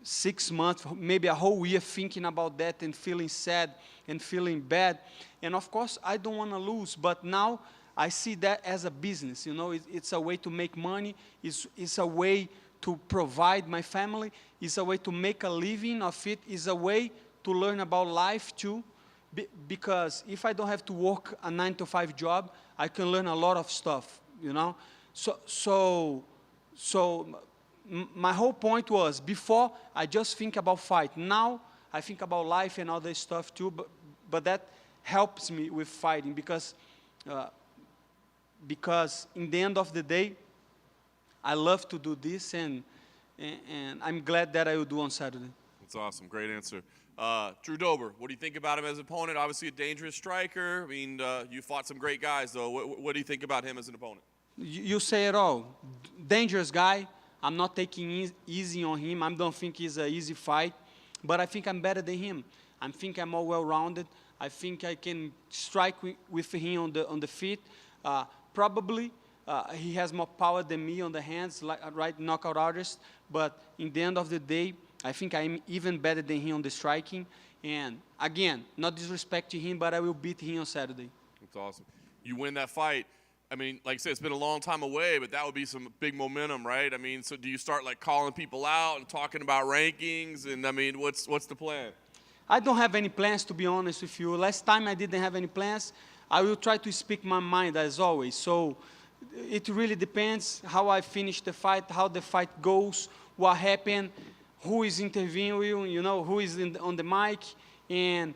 6 months, maybe a whole year, thinking about that and feeling sad and feeling bad. And of course, I don't want to lose, but now I see that as a business. You know, it's a way to make money. It's a way to provide my family. It's a way to make a living of it. It's a way to learn about life too, because if I don't have to work a 9-to-5 job, I can learn a lot of stuff, you know? My whole point was, before, I just think about fight. Now, I think about life and other stuff too, but that helps me with fighting because in the end of the day, I love to do this, and I'm glad that I will do on Saturday. That's awesome. Great answer. Drew Dober, what do you think about him as an opponent? Obviously a dangerous striker. I mean, you fought some great guys, though. What do you think about him as an opponent? You say it all. Dangerous guy. I'm not taking easy on him. I don't think it's an easy fight, but I think I'm better than him. I think I'm more well-rounded. I think I can strike with him on the feet. Probably he has more power than me on the hands, like right knockout artist. But in the end of the day, I think I'm even better than him on the striking. And again, not disrespect to him, but I will beat him on Saturday. That's awesome. You win that fight. I mean, like I said, it's been a long time away, but that would be some big momentum, right? I mean, so do you start like calling people out and talking about rankings? And I mean, what's the plan? I don't have any plans, to be honest with you. Last time I didn't have any plans. I will try to speak my mind as always. So it really depends how I finish the fight, how the fight goes, what happened, who is interviewing, you know, who is on the mic. And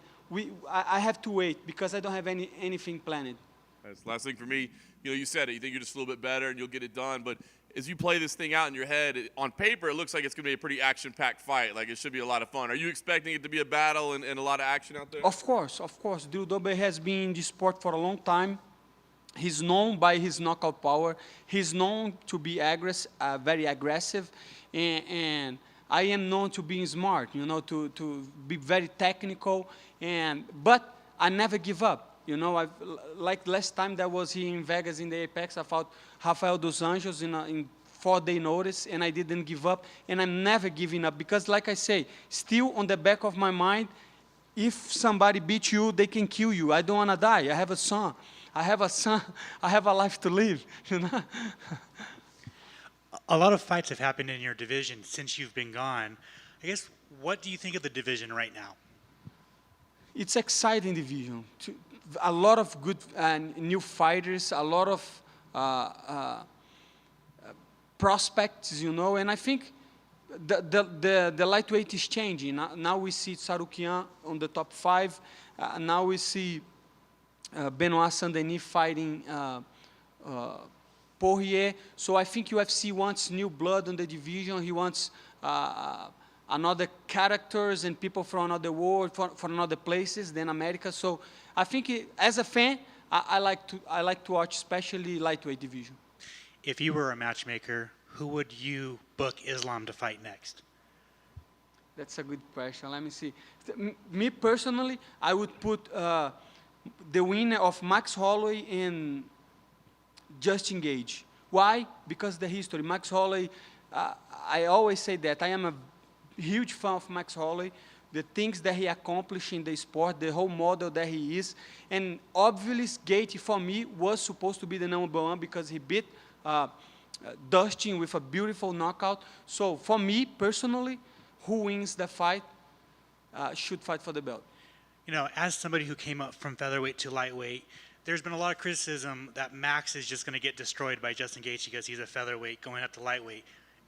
I have to wait because I don't have anything planned. That's the last thing for me. You know, you said it. You think you're just a little bit better and you'll get it done. But as you play this thing out in your head, on paper, it looks like it's going to be a pretty action-packed fight. Like, it should be a lot of fun. Are you expecting it to be a battle and a lot of action out there? Of course, of course. Drew Dober has been in this sport for a long time. He's known by his knockout power. He's known to be very aggressive. And I am known to be smart, you know, to be very technical. But I never give up. You know, like last time that was here in Vegas in the Apex, I fought Rafael dos Anjos in 4-day notice, and I didn't give up, and I'm never giving up because, like I say, still on the back of my mind, if somebody beats you, they can kill you. I don't want to die. I have a son. I have a life to live, you know. A lot of fights have happened in your division since you've been gone. I guess, what do you think of the division right now? It's exciting division. A lot of good new fighters, a lot of prospects, you know, and I think the lightweight is changing. Now we see Tsarukyan on the top 5. Now we see Benoit Saint-Denis fighting Poirier. So I think UFC wants new blood on the division. He wants another characters and people from another world, from other places than America. So I think as a fan, I like to watch, especially lightweight division. If you were a matchmaker, who would you book Islam to fight next? That's a good question. Let me see. Me personally, I would put the winner of Max Holloway and Justin Gage. Why? Because the history. Max Holloway, I always say that. I am a huge fan of Max Holloway, the things that he accomplished in the sport, the whole model that he is. And obviously, Gage, for me, was supposed to be the #1 because he beat Dustin with a beautiful knockout. So for me, personally, who wins the fight should fight for the belt. You know, as somebody who came up from featherweight to lightweight, there's been a lot of criticism that Max is just going to get destroyed by Justin Gaethje because he's a featherweight going up to lightweight.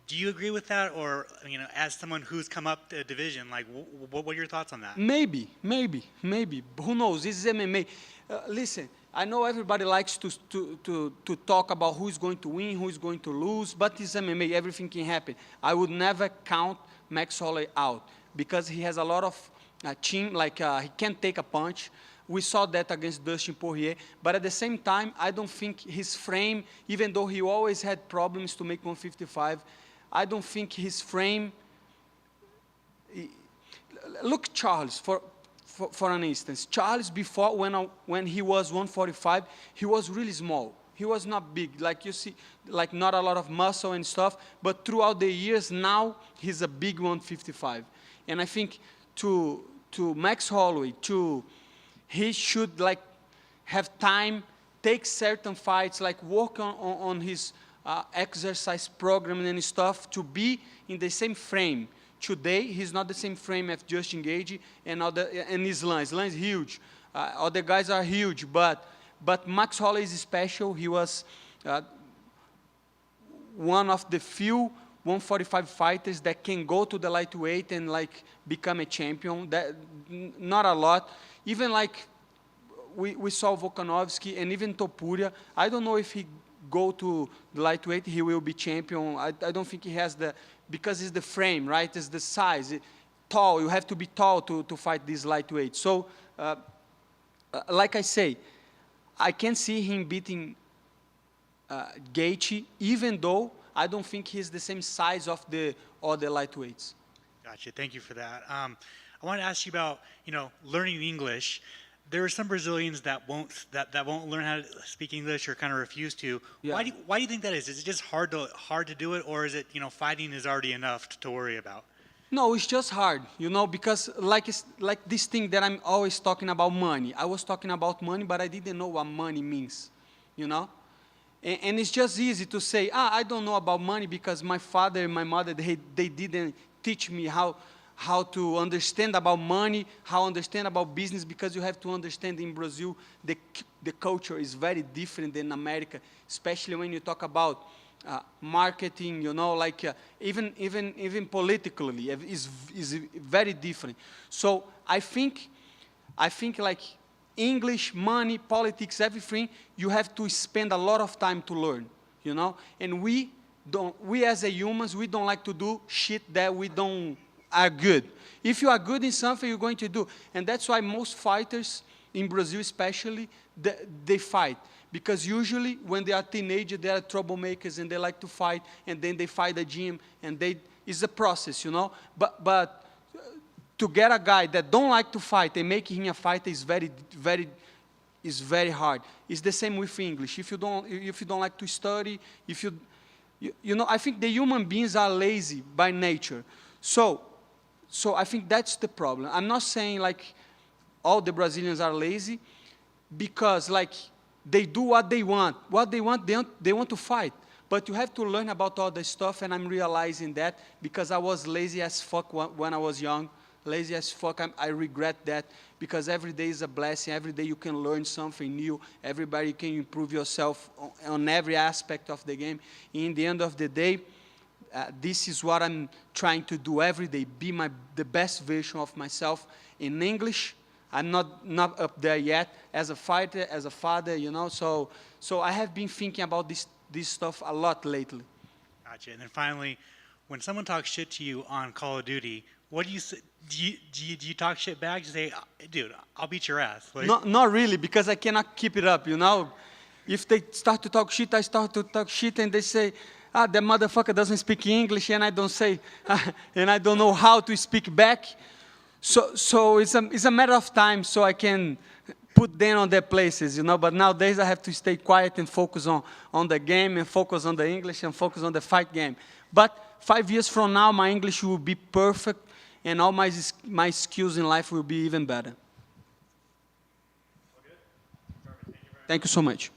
Do you agree with that? Or, you know, as someone who's come up the division, like, what are your thoughts on that? Maybe. Who knows? This is MMA. Listen, I know everybody likes to talk about who's going to win, who's going to lose, but it's MMA. Everything can happen. I would never count Max Holloway out because he has a lot of chin, like he can't take a punch. We saw that against Dustin Poirier. But at the same time, I don't think his frame, even though he always had problems to make 155, I don't think his frame. Look, Charles, for an instance. Charles, before, when he was 145, he was really small. He was not big, like you see, like not a lot of muscle and stuff. But throughout the years, now he's a big 155. And I think to Max Holloway, he should like have time, take certain fights, like work on his exercise program and stuff to be in the same frame. Today, he's not the same frame as Justin Gaethje and Islam. Islam is huge. Other guys are huge, but Max Holloway is special. He was one of the few 145 fighters that can go to the lightweight and like become a champion. That not a lot. Even like we saw Volkanovski and even Topuria. I don't know if he go to the lightweight, he will be champion. I don't think he has the, because it's the frame, right? It's the size. Tall, you have to be tall to fight this lightweight. So, like I say, I can see him beating Gaethje, even though I don't think he's the same size of the other lightweights. Gotcha. Thank you for that. I want to ask you about, learning English. There are some Brazilians that won't learn how to speak English or kind of refuse to. Yeah. Why do you think that is? Is it just hard to do it, or is it fighting is already enough to worry about? No, it's just hard, because like this thing that I'm always talking about money. I was talking about money, but I didn't know what money means, And it's just easy to say, I don't know about money because my father and my mother, they didn't teach me how to understand about money, how to understand about business, because you have to understand in Brazil, the culture is very different than America, especially when you talk about marketing, even politically, is very different. So I think like English, money, politics, everything, you have to spend a lot of time to learn, And we as a humans, we don't like to do shit that we don't are good. If you are good in something, you're going to do. And that's why most fighters, in Brazil especially, they fight. Because usually when they are teenagers, they are troublemakers and they like to fight, and then they fight the gym, and it's a process, But to get a guy that don't like to fight and make him a fighter is very hard. It's the same with English. If you don't like to study, I think the human beings are lazy by nature. So I think that's the problem. I'm not saying like all the Brazilians are lazy, because like they do what they want. What they want, they want to fight. But you have to learn about all the stuff, and I'm realizing that because I was lazy as fuck when I was young. Lazy as fuck. I regret that, because every day is a blessing. Every day you can learn something new. Everybody can improve yourself on every aspect of the game. In the end of the day, this is what I'm trying to do every day, be the best version of myself in English. I'm not up there yet as a fighter, as a father, So I have been thinking about this stuff a lot lately. Gotcha. And then finally, when someone talks shit to you on Call of Duty, what do you say? Do you talk shit back? You say, dude, I'll beat your ass. Not really, because I cannot keep it up, If they start to talk shit, I start to talk shit, and they say, that motherfucker doesn't speak English, and I don't say, and I don't know how to speak back. So it's a matter of time, so I can put them on their places, But nowadays I have to stay quiet and focus on the game, and focus on the English, and focus on the fight game. But 5 years from now, my English will be perfect, and all my skills in life will be even better. Thank you so much.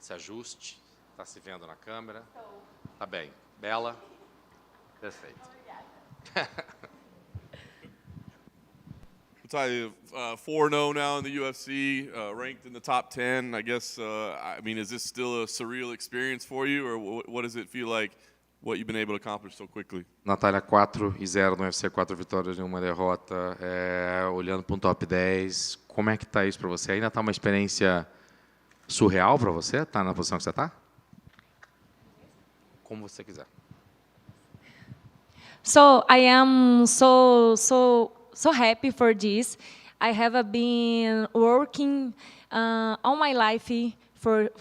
Se ajuste. Está se vendo na câmera? Tá bem. Bela. Perfeito. Natalia, 4-0 now in the UFC, ranked in the top 10. I guess, I mean, is this still a surreal experience for you, or what does it feel like, what you've been able to accomplish so quickly? Natália 4-0 no UFC, 4 vitórias e 1 derrota. Olhando para um top 10, como é que tá isso para você? Ainda tá uma experiência surreal para você? Tá na posição que você tá? Como você quiser. So I am so happy for this. I have been working all my life for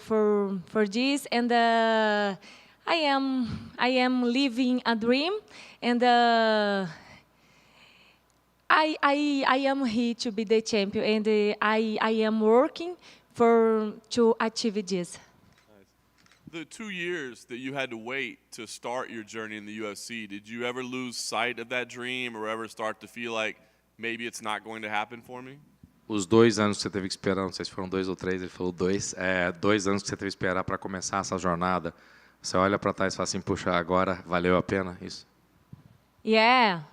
this, and I am living a dream, and I am here to be the champion, and I am working to achieve this. The 2 years that you had to wait to start your journey in the UFC, did you ever lose sight of that dream or ever start to feel like maybe it's not going to happen for me? Os 2 anos que você teve que esperar, não sei se foram 2 ou 3, ele falou 2, 2 anos que você teve que esperar para começar essa jornada. Você olha para trás e fala assim, puxa, agora valeu a pena isso? Yeah.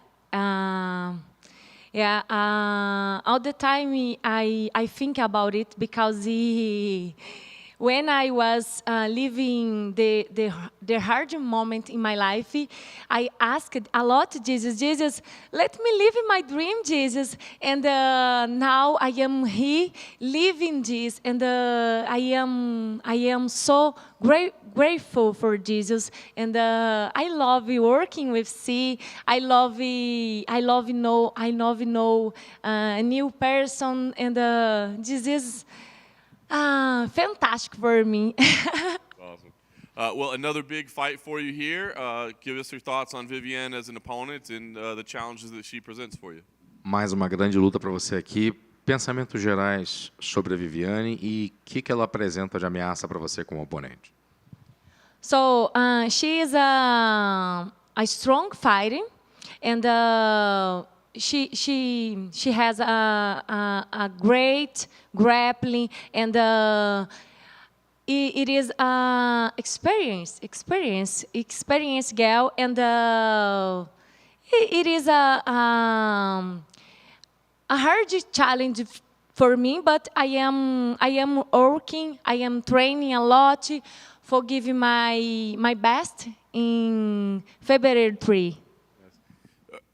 All the time I think about it because when I was living the hard moment in my life, I asked a lot, Jesus, let me live my dream, Jesus. And now I am here living this, and I am so grateful for Jesus. And I love working with C. I love know a new person, and this is fantastic for me. Awesome. Well, another big fight for you here. Give us your thoughts on Viviane as an opponent and the challenges that she presents for you. Mais uma grande luta para você aqui. Pensamentos gerais sobre a Viviane e o que ela apresenta de ameaça para você como oponente. So she is a strong fighter, and she has a great grappling, and it is experience girl, and it is a hard challenge for me, but I am working, I am training a lot for giving my best in February 3.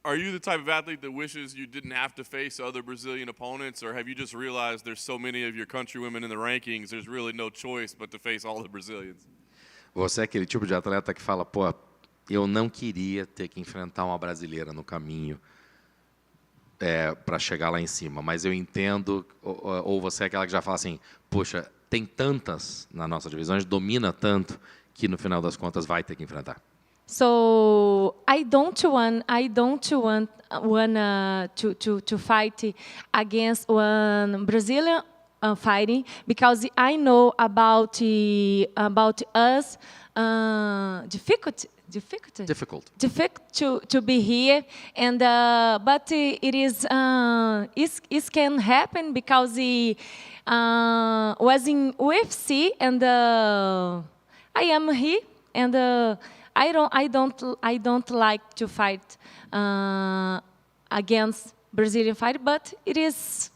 Are you the type of athlete that wishes you didn't have to face other Brazilian opponents, or have you just realized there's so many of your countrywomen in the rankings, there's really no choice but to face all the Brazilians? Você é aquele tipo de atleta que fala, pô, eu não queria ter que enfrentar uma brasileira no caminho para chegar lá em cima, mas eu entendo, ou você é aquela que já fala assim, poxa, tem tantas na nossa divisão, a gente domina tanto que no final das contas vai ter que enfrentar. So I don't want to fight against one Brazilian fighting, because I know about us difficult to be here, and but it can happen because he was in UFC, and I am here, and I don't like to fight against Brazilian fight, but it is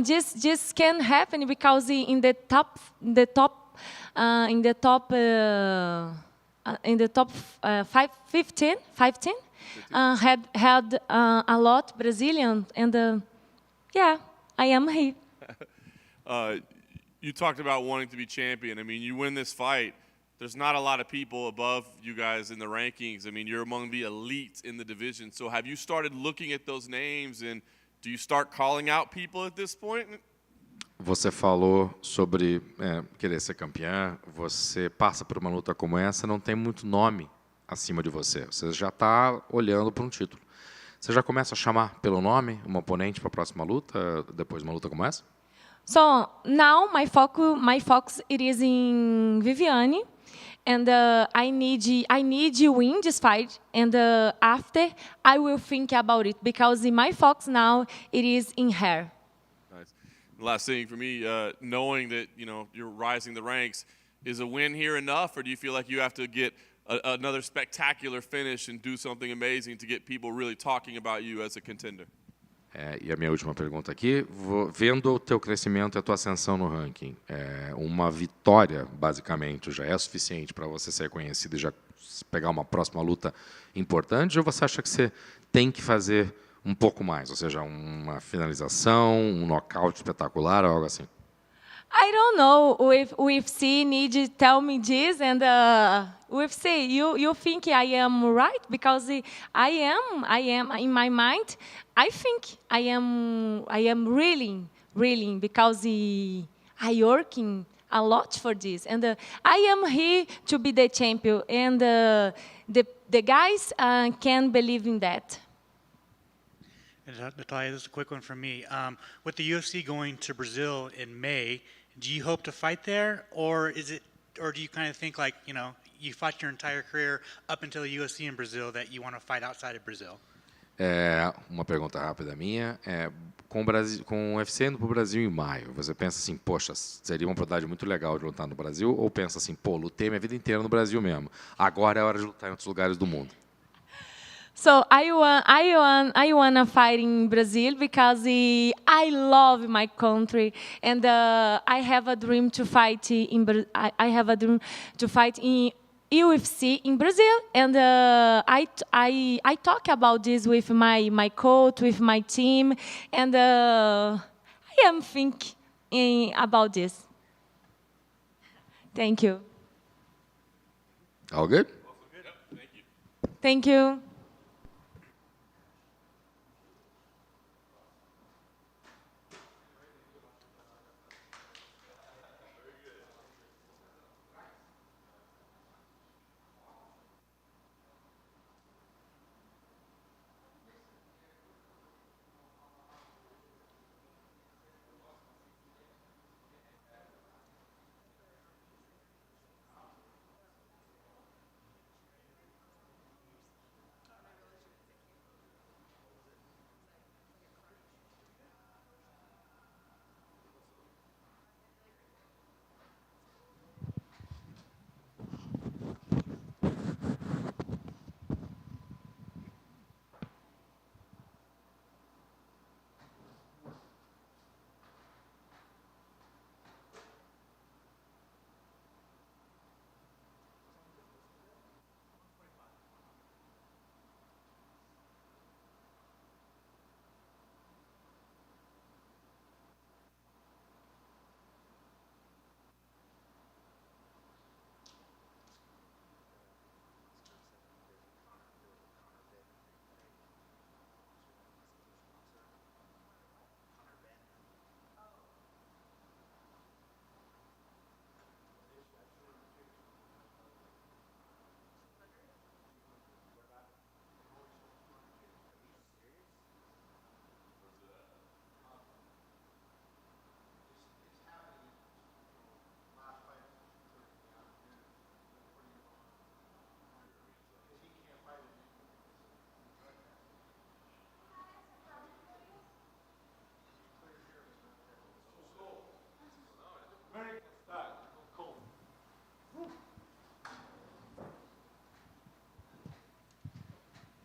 just can happen because in the top 15 had a lot Brazilian, and yeah, I am here. You talked about wanting to be champion. I mean, you win this fight. There's not a lot of people above you guys in the rankings. I mean, you're among the elite in the division. So have you started looking at those names, and do you start calling out people at this point? Você falou sobre querer ser campeã. Você passa por uma luta como essa, não tem muito nome acima de você. Você já está olhando para um título. Você já começa a chamar pelo nome um oponente para a próxima luta, depois de uma luta como essa? So now my focus it is in Viviane. And I need to win this fight, and after I will think about it, because in my focus now it is in her. Nice. The last thing for me, knowing that you're rising the ranks, Is a win here enough, or do you feel like you have to get another spectacular finish and do something amazing to get people really talking about you as a contender? E a minha última pergunta aqui, vendo o teu crescimento e a tua ascensão no ranking, uma vitória, basicamente, já é suficiente para você ser reconhecido e já pegar uma próxima luta importante, ou você acha que você tem que fazer um pouco mais, ou seja, uma finalização, um nocaute espetacular, ou algo assim? I don't know if UFC need to tell me this, and UFC, you think I am right? Because I am in my mind. I think I am really because I working a lot for this, and I am here to be the champion, and the guys can believe in that. Natalia, this is a quick one from me. With the UFC going to Brazil in May, do you hope to fight there, or do you kind of think like, you fought your entire career up until the UFC in Brazil that you want to fight outside of Brazil? Uma pergunta rápida minha, com o UFC indo para o Brasil em maio, você pensa assim, poxa, seria uma oportunidade muito legal de lutar no Brasil, ou pensa assim, pô, lutei minha vida inteira no Brasil mesmo, agora é hora de lutar em outros lugares do mundo? So I wanna fight in Brazil because I love my country, and I have a dream to fight I have a dream to fight in UFC in Brazil, and I talk about this with my coach, with my team, and I am thinking about this. Thank you. All good? Thank you.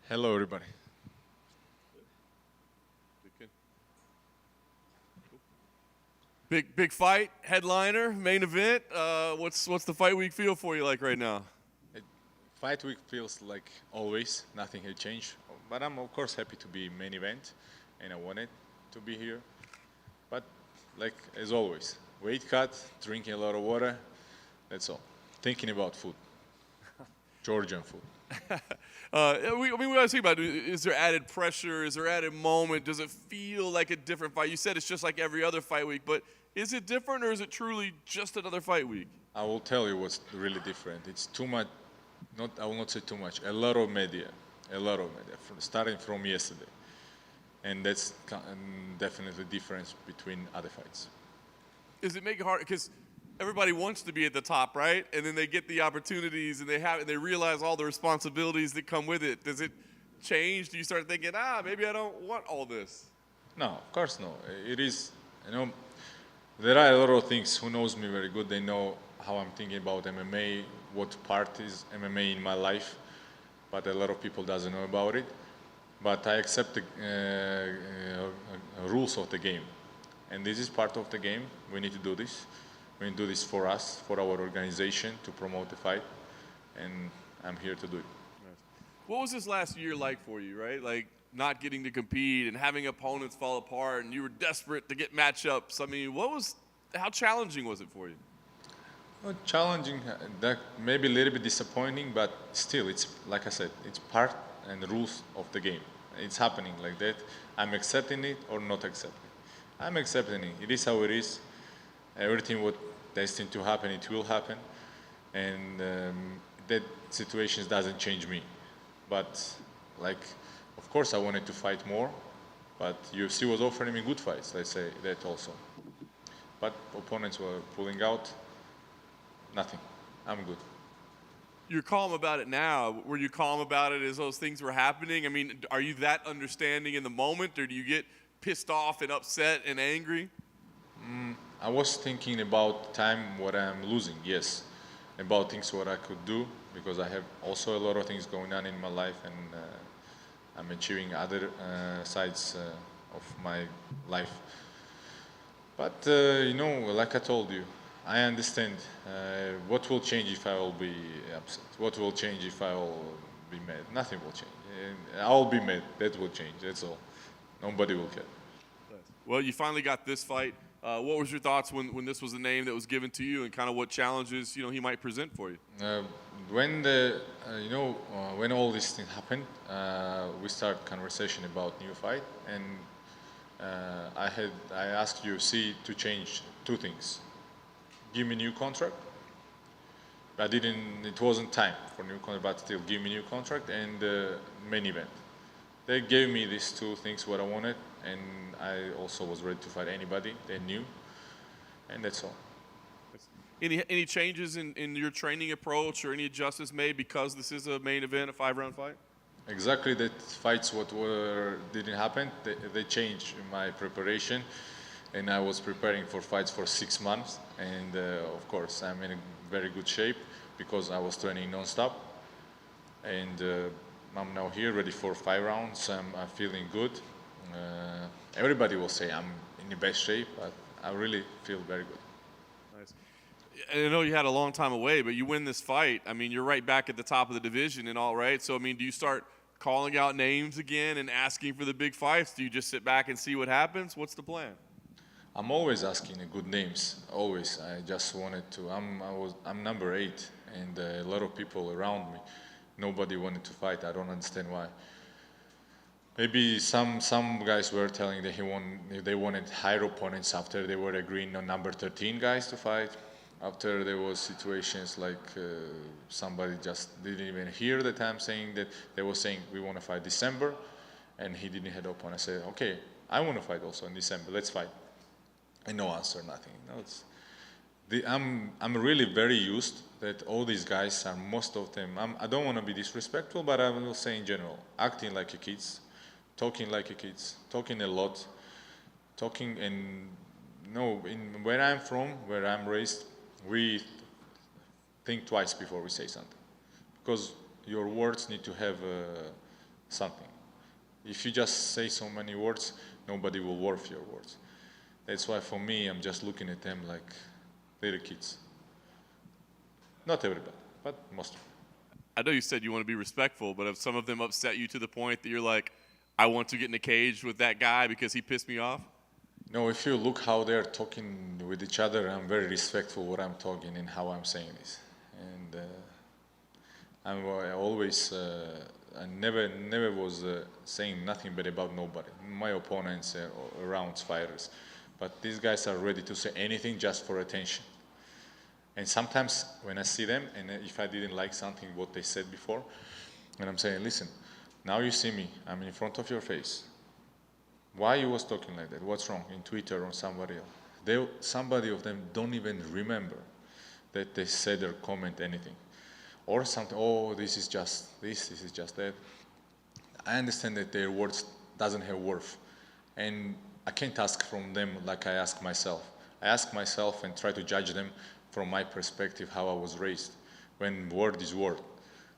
Hello, everybody. Big fight, headliner, main event. What's the fight week feel for you like right now? Fight week feels like always, nothing had changed. But I'm of course happy to be main event, and I wanted to be here. But like as always, weight cut, drinking a lot of water, that's all. Thinking about food, Georgian food. We always think about, is there added pressure? Is there added moment? Does it feel like a different fight? You said it's just like every other fight week, but is it different, or is it truly just another fight week? I will tell you what's really different. It's too much, I will not say too much, a lot of media, starting from yesterday. And that's definitely the difference between other fights. Does it make it hard? Because everybody wants to be at the top, right? And then they get the opportunities, and they realize all the responsibilities that come with it. Does it change? Do you start thinking, maybe I don't want all this? No, of course no. It is, there are a lot of things. Who knows me very good, they know how I'm thinking about MMA, what part is MMA in my life, but a lot of people doesn't know about it. But I accept the rules of the game, and this is part of the game. We need to do this. We need to do this for us, for our organization, to promote the fight, and I'm here to do it. What was this last year like for you, right? Like not getting to compete and having opponents fall apart, and you were desperate to get matchups. I mean, how challenging was it for you? Well, challenging, that maybe a little bit disappointing, but still, it's like I said, it's part and the rules of the game. It's happening like that. I'm accepting it or not accepting it. I'm accepting it. It is how it is. Everything what destined to happen, it will happen, and that situation doesn't change me. But like, of course, I wanted to fight more, but UFC was offering me good fights. Let's say that also. But opponents were pulling out. Nothing. I'm good. You're calm about it now. Were you calm about it as those things were happening? I mean, are you that understanding in the moment, or do you get pissed off and upset and angry? I was thinking about time what I'm losing, yes. About things what I could do, because I have also a lot of things going on in my life, and I'm achieving other sides of my life. But, you know, like I told you, I understand what will change if I will be upset. What will change if I will be mad? Nothing will change. I'll be mad. That will change. That's all. Nobody will care. Well, you finally got this fight. What was your thoughts when this was the name that was given to you, and kind of what challenges he might present for you? When when all this thing happened, we started conversation about new fight, and I asked UFC to change two things. Give me new contract. It wasn't time for new contract, but still give me new contract and main event. They gave me these two things what I wanted, and I also was ready to fight anybody they knew, and that's all. Any changes in your training approach or any adjustments made because this is a main event, a 5-round fight? Exactly, that fights didn't happen. They changed my preparation, and I was preparing for fights for 6 months, and of course I'm in a very good shape because I was training non-stop, and I'm now here ready for 5 rounds. I'm feeling good. Everybody will say I'm in the best shape, but I really feel very good. Nice. I know you had a long time away, but you win this fight. I mean, you're right back at the top of the division and all, right? So, I mean, do you start calling out names again and asking for the big fights? Do you just sit back and see what happens? What's the plan? I'm always asking good names, always. I just wanted to. I'm number 8, and a lot of people around me, nobody wanted to fight. I don't understand why. Maybe some guys were telling that they wanted higher opponents after they were agreeing on number 13 guys to fight. After there was situations like somebody just didn't even hear that I'm saying that they were saying we want to fight December, and he didn't have opponent. I said, okay, I want to fight also in December. Let's fight. And no answer, nothing. No, I'm really very used that all these guys are, most of them, I don't want to be disrespectful, but I will say in general, acting like kids, talking like kids, talking a lot, talking, and where I'm from, where I'm raised, we think twice before we say something, because your words need to have something. If you just say so many words, nobody will worth your words. That's why for me, I'm just looking at them like little kids. Not everybody, but most of them. I know you said you want to be respectful, but have some of them upset you to the point that you're like, I want to get in a cage with that guy because he pissed me off? No, if you look how they're talking with each other, I'm very respectful what I'm talking and how I'm saying this. And I never was saying nothing bad about nobody. My opponents around fighters. But these guys are ready to say anything just for attention. And sometimes when I see them, and if I didn't like something what they said before, and I'm saying, listen, now you see me, I'm in front of your face. Why you was talking like that? What's wrong? In Twitter or somebody else? Somebody of them don't even remember that they said or comment anything. Or something, oh, this is just this is just that. I understand that their words doesn't have worth. And I can't ask from them like I ask myself. I ask myself and try to judge them from my perspective, how I was raised, when word is word.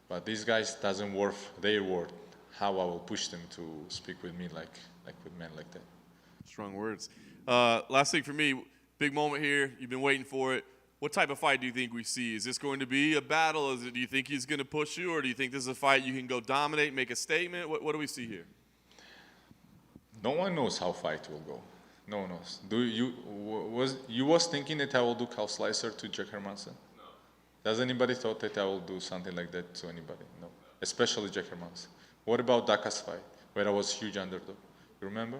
But these guys doesn't worth their word, how I will push them to speak with me like with men like that. Strong words. Last thing for me, big moment here. You've been waiting for it. What type of fight do you think we see? Is this going to be a battle? Do you think he's going to push you, or do you think this is a fight you can go dominate, make a statement? What do we see here? No one knows how fight will go. No one knows. You was thinking that I will do calf slicer to Jack Hermanson? No. Does anybody thought that I will do something like that to anybody? No. Especially Jack Hermanson. What about Daka's fight, where I was huge underdog? You remember?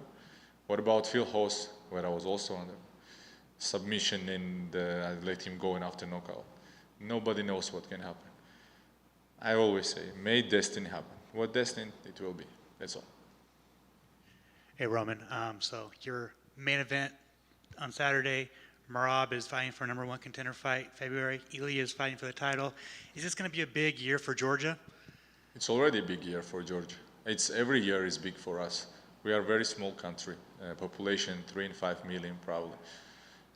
What about Phil Host, where I was also under submission and I let him go in after knockout? Nobody knows what can happen. I always say, may destiny happen. What destiny it will be. That's all. Hey, Roman. So your main event on Saturday, Merab is fighting for a #1 contender fight. February, Ilya is fighting for the title. Is this going to be a big year for Georgia? It's already a big year for Georgia. Every year is big for us. We are a very small country, population 3 and 5 million probably,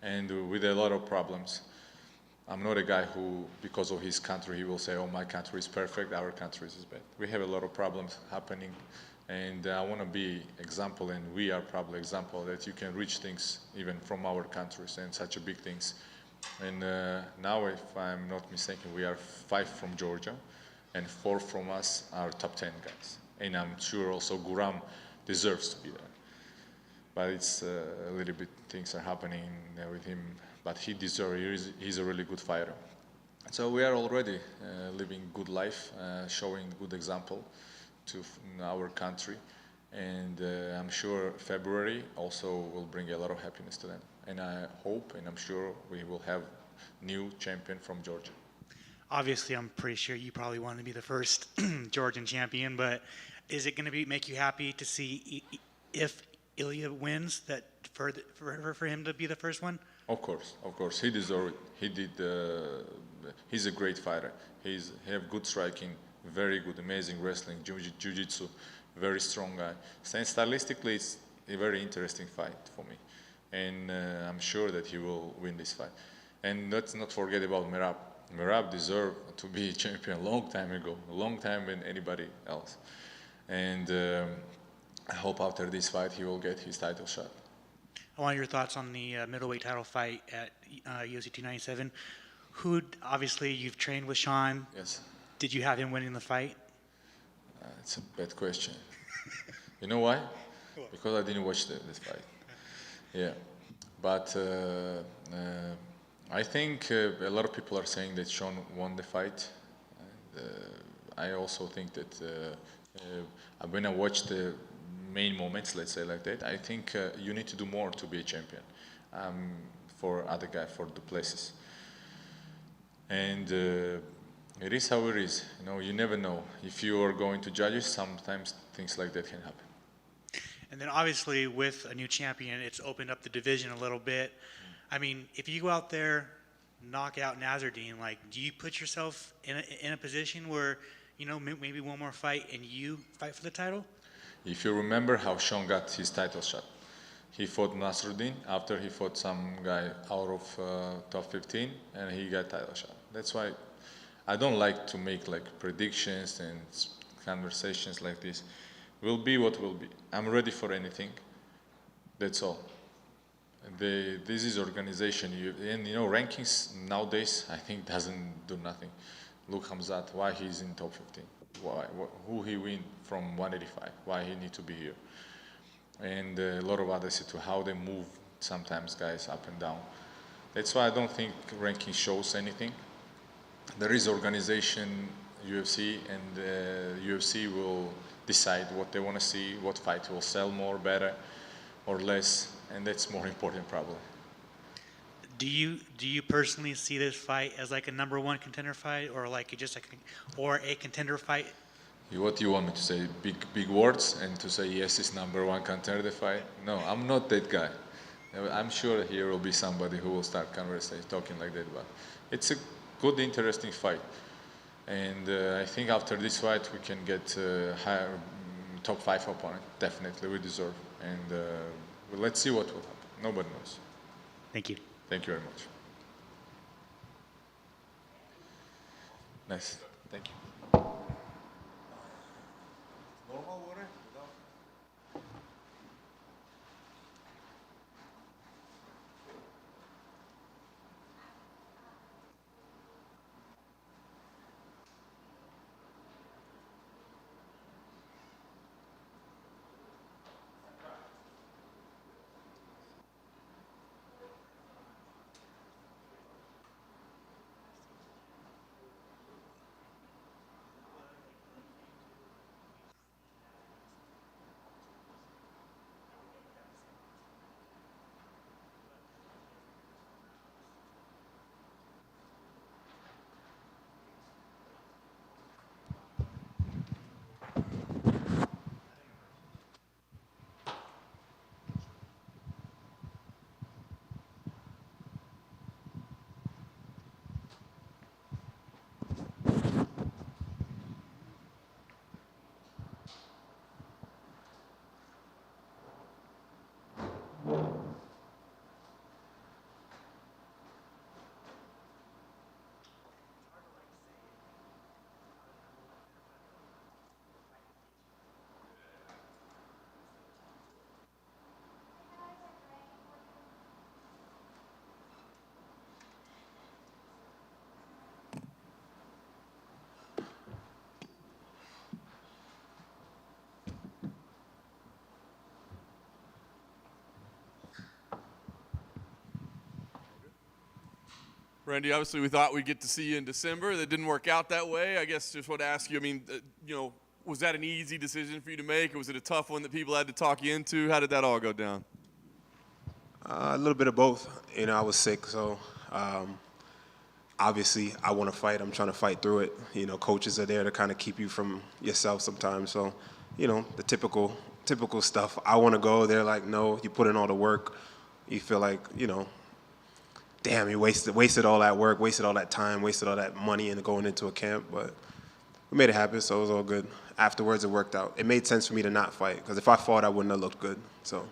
and with a lot of problems. I'm not a guy who, because of his country, he will say, oh, my country is perfect, our country is bad. We have a lot of problems happening, and I want to be example, and we are probably example that you can reach things even from our countries and such a big things. And now, if I'm not mistaken, we are 5 from Georgia, and 4 from us are top 10 guys. And I'm sure also Guram deserves to be there. But it's a little bit, things are happening with him, but he deserves, he's a really good fighter. So we are already living good life, showing good example to our country. And I'm sure February also will bring a lot of happiness to them. And I hope, and I'm sure we will have new champion from Georgia. Obviously, I'm pretty sure you probably want to be the first Georgian champion, but is it going to make you happy to see if Ilya wins that for him to be the first one? Of course, he deserves it. He did. He's a great fighter. He have good striking, very good, amazing wrestling, jiu-jitsu, very strong guy. And stylistically, it's a very interesting fight for me, and I'm sure that he will win this fight. And let's not forget about Merab. Merab deserved to be champion a long time ago, a long time than anybody else. And I hope after this fight he will get his title shot. I want your thoughts on the middleweight title fight at UFC 297. Obviously, you've trained with Sean. Yes. Did you have him winning the fight? It's a bad question. You know why? Because I didn't watch this fight. Yeah. But I think a lot of people are saying that Sean won the fight. And, I also think that when I watch the main moments, let's say like that, I think you need to do more to be a champion for other guy, for the places. And it is how it is. You know, you never know. If you are going to judges, sometimes things like that can happen. And then obviously with a new champion, it's opened up the division a little bit. I mean, if you go out there, knock out Nassourdine, like, do you put yourself in a position where, you know, maybe one more fight and you fight for the title? If you remember how Sean got his title shot, he fought Nassourdine after he fought some guy out of top 15, and he got title shot. That's why I don't like to make like predictions and conversations like this. Will be what will be. I'm ready for anything. That's all. This is organization, and you know, rankings nowadays I think doesn't do nothing. Look Hamzat, why he's in top 15, who he win from 185, why he need to be here, and a lot of others to how they move sometimes guys up and down. That's why I don't think ranking shows anything. There is organization, UFC, and UFC will decide what they want to see, what fight will sell more, better, or less, and that's more important probably. Do you personally see this fight as like a #1 contender fight, or like just a contender fight? What do you want me to say? Big words and to say yes, it's #1 contender fight? No, I'm not that guy. I'm sure here will be somebody who will start conversation talking like that, but it's a good, interesting fight. And I think after this fight we can get higher top 5 opponent. Definitely, we deserve. And let's see what will happen. Nobody knows. Thank you. Thank you very much. Nice. Thank you. Randy, obviously we thought we'd get to see you in December. That didn't work out that way. I guess just want to ask you, I mean, was that an easy decision for you to make, or was it a tough one that people had to talk you into? How did that all go down? A little bit of both. I was sick, so obviously I want to fight. I'm trying to fight through it. Coaches are there to kind of keep you from yourself sometimes. So, the typical stuff. I want to go. They're like, no, you put in all the work. You feel like, damn, you wasted all that work, wasted all that time, wasted all that money into going into a camp. But we made it happen, so it was all good. Afterwards, it worked out. It made sense for me to not fight, because if I fought, I wouldn't have looked good. So.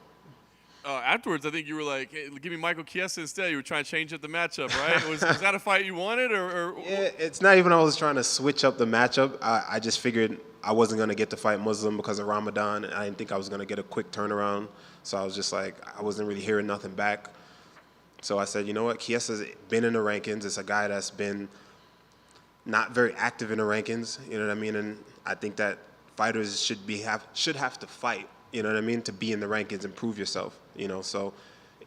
Afterwards, I think you were like, hey, give me Michael Chiesa instead. You were trying to change up the matchup, right? Was that a fight you wanted? Or? Yeah, it's not even I was trying to switch up the matchup. I just figured I wasn't going to get to fight Muslim because of Ramadan, and I didn't think I was going to get a quick turnaround. So I was just like, I wasn't really hearing nothing back. So I said, you know what, Chiesa's been in the rankings. It's a guy that's been not very active in the rankings, you know what I mean? And I think that fighters should have to fight, you know what I mean, to be in the rankings and prove yourself, So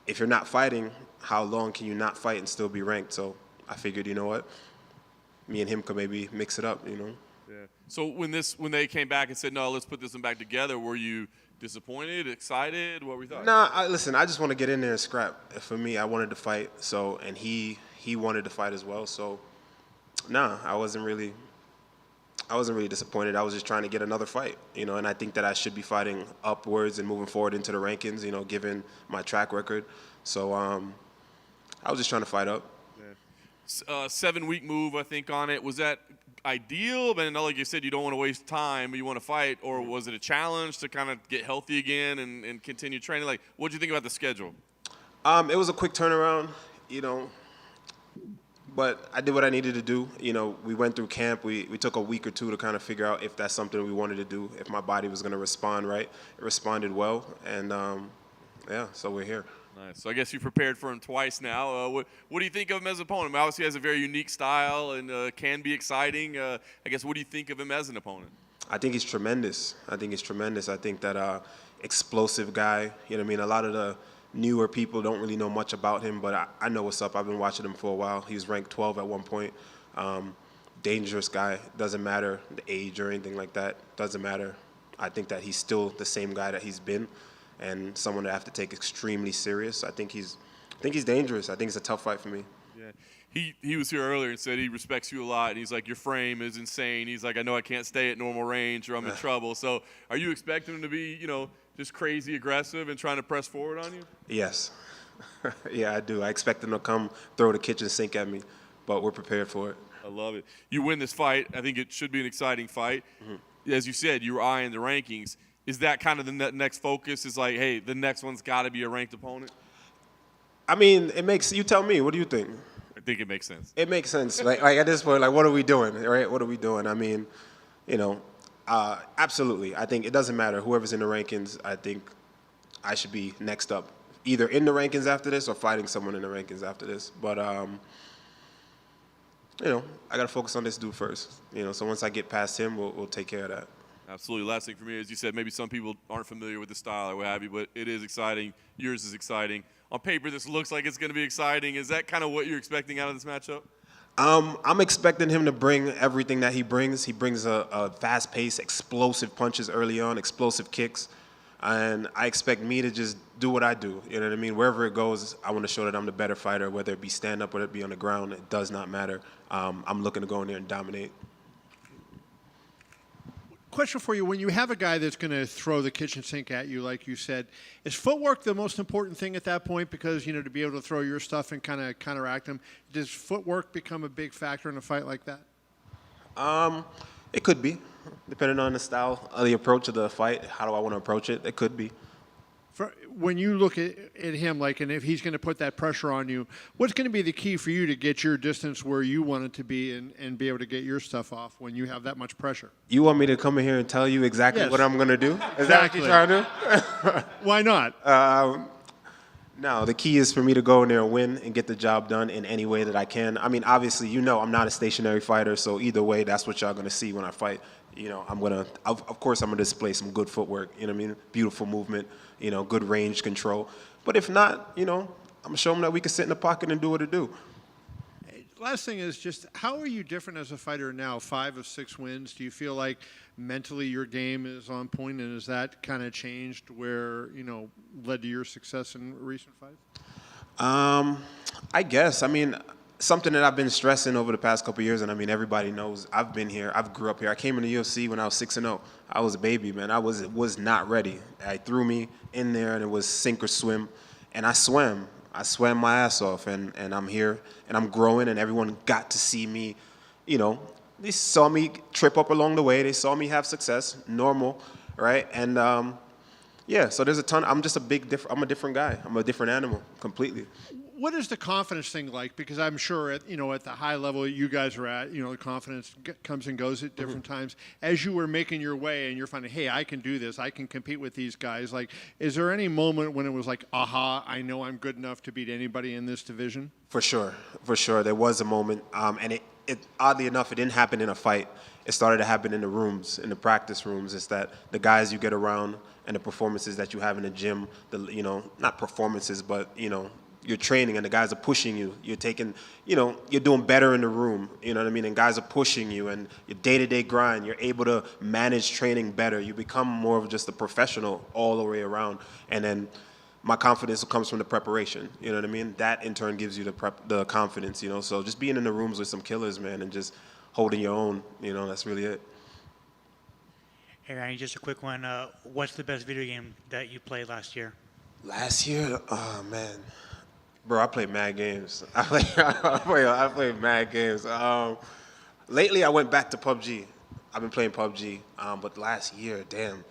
if you're not fighting, how long can you not fight and still be ranked? So I figured, you know what, me and him could maybe mix it up, Yeah. So when they came back and said, no, let's put this one back together, were you disappointed, excited? What were you thought? Nah, listen, I just want to get in there and scrap. For me, I wanted to fight, and he wanted to fight as well. So, I wasn't really disappointed. I was just trying to get another fight, and I think that I should be fighting upwards and moving forward into the rankings, given my track record. So, I was just trying to fight up. Yeah. 7-week move, I think, on it. Was that ideal? But like you said, you don't want to waste time, but you want to fight, or was it a challenge to kind of get healthy again and continue training? Like, what did you think about the schedule? It was a quick turnaround, but I did what I needed to do. We went through camp. We took a week or two to kind of figure out if that's something we wanted to do, if my body was going to respond right. It responded well, and so we're here. Nice. So I guess you prepared for him twice now. What do you think of him as an opponent? Obviously, he has a very unique style and can be exciting. I guess, what do you think of him as an opponent? I think he's tremendous. I think that explosive guy. You know what I mean? A lot of the newer people don't really know much about him, but I know what's up. I've been watching him for a while. He was ranked 12 at one point. Dangerous guy. Doesn't matter the age or anything like that. Doesn't matter. I think that he's still the same guy that he's been, and someone that I have to take extremely serious. I think he's dangerous. I think it's a tough fight for me. Yeah. He was here earlier and said he respects you a lot, and he's like, your frame is insane. He's like, I know I can't stay at normal range or I'm in trouble. So are you expecting him to be, just crazy aggressive and trying to press forward on you? Yes. Yeah, I do. I expect him to come throw the kitchen sink at me, but we're prepared for it. I love it. You win this fight. I think it should be an exciting fight. Mm-hmm. As you said, you were eyeing the rankings. Is that kind of the next focus? Is like, hey, the next one's got to be a ranked opponent? I mean, you tell me. What do you think? I think it makes sense. It makes sense. Like at this point, like what are we doing, right? What are we doing? I mean, absolutely. I think it doesn't matter. Whoever's in the rankings, I think I should be next up, either in the rankings after this or fighting someone in the rankings after this. But I got to focus on this dude first. So once I get past him, we'll take care of that. Absolutely. Last thing for me, as you said, maybe some people aren't familiar with the style or what have you, but it is exciting. Yours is exciting. On paper, this looks like it's going to be exciting. Is that kind of what you're expecting out of this matchup? I'm expecting him to bring everything that he brings. He brings a fast pace, explosive punches early on, explosive kicks. And I expect me to just do what I do. You know what I mean? Wherever it goes, I want to show that I'm the better fighter, whether it be stand-up, whether it be on the ground. It does not matter. I'm looking to go in there and dominate. Question for you: when you have a guy that's going to throw the kitchen sink at you, like you said, is footwork the most important thing at that point? Because to be able to throw your stuff and kind of counteract him, does footwork become a big factor in a fight like that? It could be, depending on the style, the approach of the fight. How do I want to approach it? It could be. When you look at him, and if he's going to put that pressure on you, what's going to be the key for you to get your distance where you want it to be and be able to get your stuff off when you have that much pressure? You want me to come in here and tell you exactly what I'm going to do? Is that what you're trying to do? Why not? No, the key is for me to go in there and win and get the job done in any way that I can. I mean, obviously, I'm not a stationary fighter, so either way, that's what y'all going to see when I fight. Of course, I'm going to display some good footwork, beautiful movement, good range control. But if not, I'm going to show them that we can sit in the pocket and do what it do. Last thing is just, how are you different as a fighter now? 5 of 6 wins. Do you feel like mentally your game is on point, and has that kind of changed where, led to your success in recent fights? I guess. I mean, something that I've been stressing over the past couple of years, and I mean, everybody knows I've been here. I've grew up here. I came in the UFC when I was 6-0. I was a baby, man. I was not ready. I threw me in there, and it was sink or swim, and I swam. I swam my ass off, and I'm here, and I'm growing, and everyone got to see me, they saw me trip up along the way. They saw me have success, normal, right? And, so there's a ton. I'm just I'm a different guy. I'm a different animal completely. What is the confidence thing like? Because I'm sure at the high level you guys are at, the confidence comes and goes at different times. As you were making your way and you're finding, hey, I can do this, I can compete with these guys. Like, is there any moment when it was like, aha, I know I'm good enough to beat anybody in this division? For sure. There was a moment, and it oddly enough, it didn't happen in a fight. It started to happen in the rooms, in the practice rooms. It's that the guys you get around and the performances that you have in the gym, not performances, but you're training and the guys are pushing you. You're taking, you're doing better in the room, you know what I mean? And guys are pushing you, and your day-to-day grind, you're able to manage training better. You become more of just a professional all the way around. And then my confidence comes from the preparation, you know what I mean? That in turn gives you the confidence, So just being in the rooms with some killers, man, and just holding your own, that's really it. Hey, Ryan, just a quick one. What's the best video game that you played last year? Last year? Oh, man. Bro, I played mad games. I played mad games. Lately, I went back to PUBG. I've been playing PUBG. But last year, damn.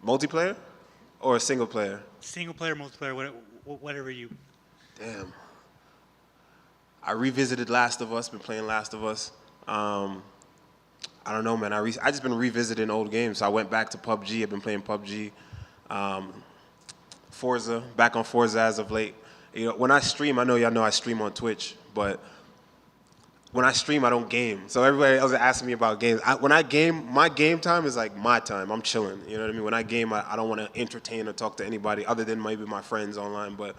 Multiplayer or a single player? Single player, multiplayer, whatever you... Damn. I revisited Last of Us, been playing Last of Us. I don't know, man. I just been revisiting old games. So I went back to PUBG. I've been playing PUBG. Forza, back on Forza as of late. When I stream, I know y'all know I stream on Twitch, but when I stream, I don't game. So everybody else is asking me about games. When I game, my game time is like my time. I'm chilling, you know what I mean? When I game, I don't want to entertain or talk to anybody other than maybe my friends online, but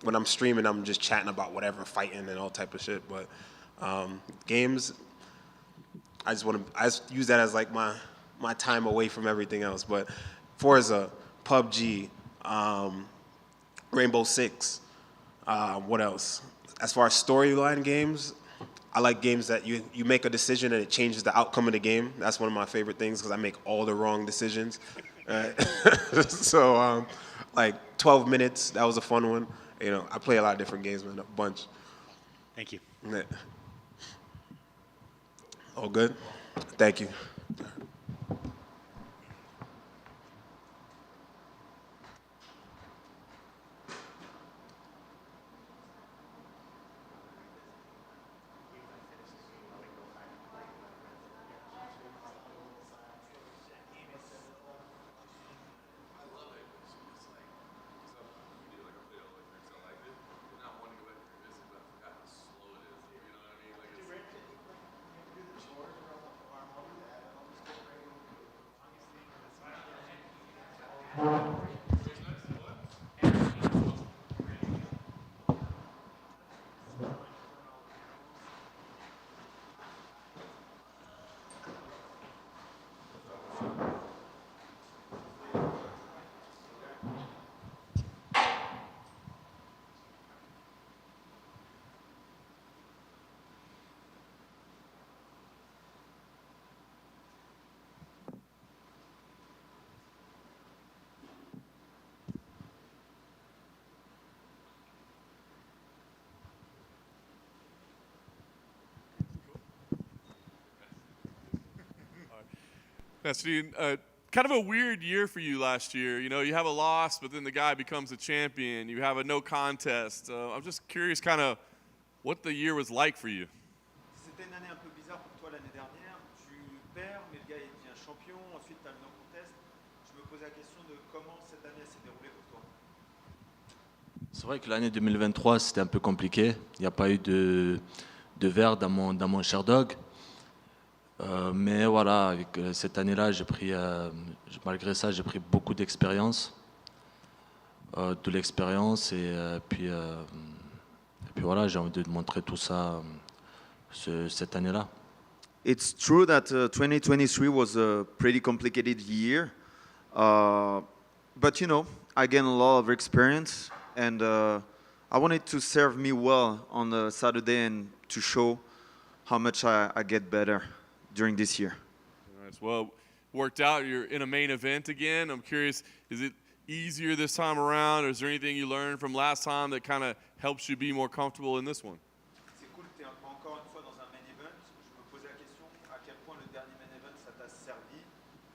when I'm streaming, I'm just chatting about whatever, fighting and all type of shit. But games, I just use that as like my time away from everything else. But Forza, PUBG, Rainbow Six, what else? As far as storyline games, I like games that you make a decision and it changes the outcome of the game. That's one of my favorite things because I make all the wrong decisions. So, like 12 Minutes, that was a fun one. I play a lot of different games, man, a bunch. Thank you. Yeah. All good? Thank you. Nassourdine, kind of a weird year for you last year. You know, you have a loss, but then the guy becomes a champion. You have a no contest. I'm just curious kind of what the year was like for you. C'était une année un peu bizarre pour toi l'année dernière. Tu perds, mais le gars il devient champion. Ensuite, tu as le non-contest. Je me posais la question de comment cette année s'est déroulée pour toi. C'est vrai que l'année 2023, c'était un peu compliqué. Il n'y a pas eu de verre dans mon Sherdog. Mais voilà, avec cette année-là, malgré ça, j'ai pris beaucoup d'expérience, de l'expérience, et puis voilà, j'ai envie de montrer tout ça cette année-là. It's true that 2023 was a pretty complicated year, but you know, I gained a lot of experience, and I wanted to serve me well on the Saturday and to show how much I get better during this year. Nice. Well, worked out. You're in a main event again. I'm curious, is it easier this time around, or is there anything you learned from last time that kind of helps you be more comfortable in this one? C'est cool, tu es encore une fois dans un main event. Je me posais la question à quel point le dernier main event ça t'a servi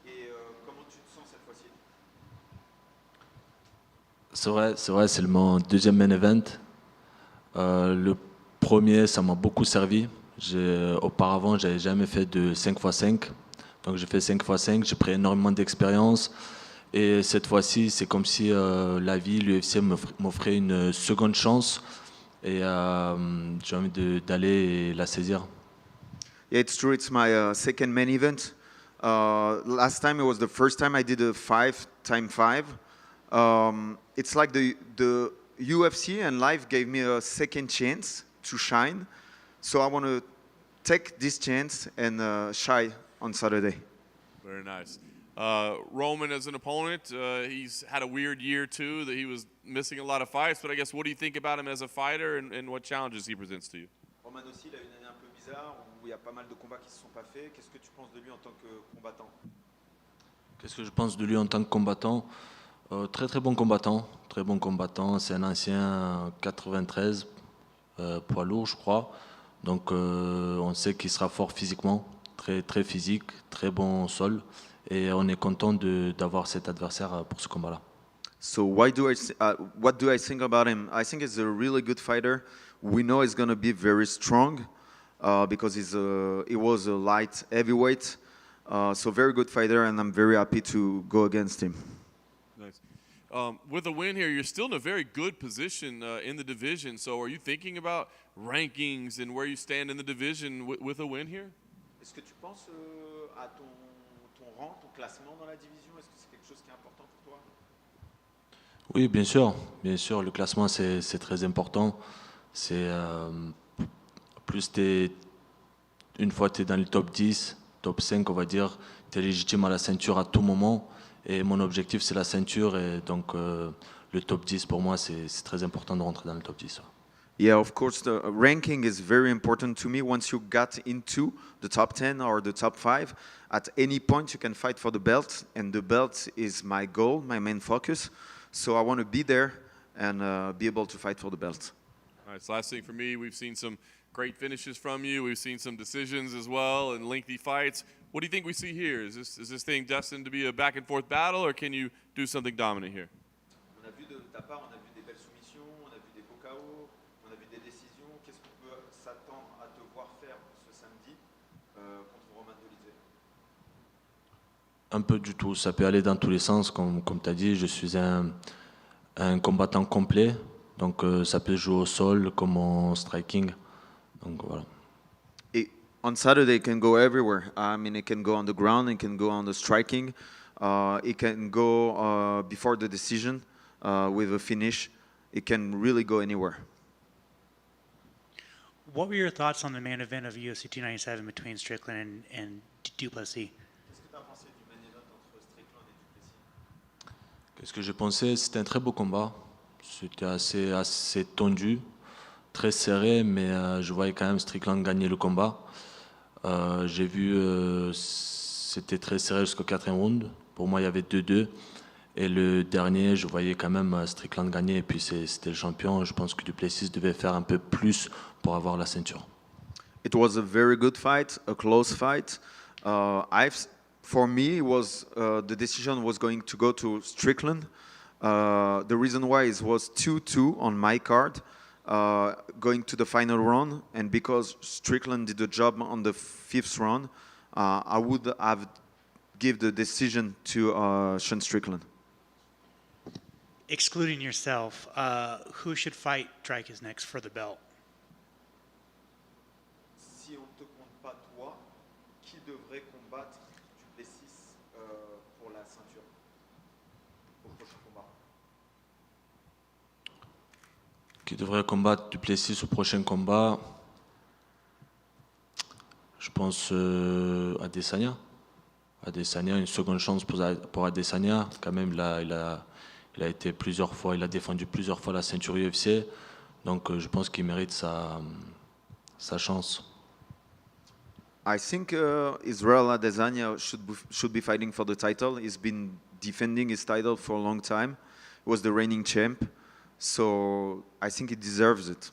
et comment tu te sens cette fois-ci. C'est vrai, c'est mon deuxième main event. Le premier, ça m'a beaucoup servi. Auparavant, je n'avais jamais fait de 5x5. Donc j'ai fait 5x5, j'ai pris énormément d'expérience. Et cette fois-ci, c'est comme si la vie, l'UFC m'offrait une seconde chance. Et j'ai envie d'aller et la saisir. Yeah, it's true. It's my second main event. Last time it was the first time I did a 5x5. It's like the UFC and life gave me a second chance to shine. So I want to take this chance and shine on Saturday. Very nice. Roman as an opponent, he's had a weird year too, that he was missing a lot of fights, but I guess what do you think about him as a fighter and what challenges he presents to you? Roman aussi, il a une année un peu bizarre où il y a pas mal de combats qui se sont pas faits. Qu'est-ce que tu penses de lui en tant que combattant? Qu'est-ce que je pense de lui en tant que combattant? Très bon combattant. Très bon combattant. C'est un ancien 93, poids lourd, je crois. Donc on sait qu'il sera fort physiquement, très physique, très bon sol. Et on est content d'avoir cet adversaire pour ce combat-là. So what do I think about him? I think he's a really good fighter. We know he's going to be very strong because he was a light heavyweight. So very good fighter, and I'm very happy to go against him. Nice. With a win here, you're still in a very good position in the division. So are you thinking about rankings and where you stand in the division with a win here? Est-ce que tu penses à ton rang, ton classement dans la division? Est-ce que c'est quelque chose qui est important pour toi? Oui, bien sûr. Bien sûr, le classement, c'est très important. C'est plus une fois que tu es dans le top 10, top 5, on va dire, tu es légitime à la ceinture à tout moment. Et mon objectif, c'est la ceinture. Et donc, le top 10, pour moi, c'est très important de rentrer dans le top 10. Yeah, of course, the ranking is very important to me. Once you got into the top 10 or the top 5, at any point you can fight for the belt, and the belt is my goal, my main focus. So I want to be there and be able to fight for the belt. All right, so last thing for me, we've seen some great finishes from you. We've seen some decisions as well and lengthy fights. What do you think we see here? Is this thing destined to be a back and forth battle, or can you do something dominant here? On a vu de ta part, on a vu des belles soumissions, on a vu des beaux KO, on a vu des décisions. Qu'est-ce qu'on peut s'attendre à te voir faire ce samedi contre Roman Dolidze? Un peu du tout. Ça peut aller dans tous les sens. Comme tu as dit, je suis un combattant complet. Donc ça peut jouer au sol comme en striking. Donc voilà. On Saturday, it can go everywhere. I mean, it can go on the ground, it can go on the striking. It can go before the decision with a finish. It can really go anywhere. What were your thoughts on the main event of UFC 297 between Strickland and Duplessis? Qu'est-ce que j'ai pensé? C'était un très beau combat. C'était assez tendu, très serré, mais je voyais quand même Strickland gagner le combat. J'ai vu, c'était très serré jusqu'au 4e round. Pour moi, il y avait 2-2. Et le dernier, je voyais quand même Strickland gagner. Et puis c'était le champion. Je pense que Duplessis devait faire un peu plus pour avoir la ceinture. It was a very good fight, a close fight. For me, it was the decision was going to go to Strickland. The reason why it was 2-2 on my card, going to the final round, and because Strickland did the job on the 5th round, I would have give the decision to Sean Strickland. Excluding yourself, who should fight Dricus next for the belt? Si on ne te compte pas toi, qui devrait combattre Duplessis pour la ceinture au prochain combat? Qui devrait combattre Duplessis au prochain combat? Je pense à Adesanya. Adesanya, une seconde chance pour Adesanya. Quand même, il a été plusieurs fois, il a défendu plusieurs fois la ceinture UFC. Donc, je pense qu'il mérite sa chance. I think Israel Adesanya should be fighting for the title. He's been defending his title for a long time. He was the reigning champ, so I think he deserves it.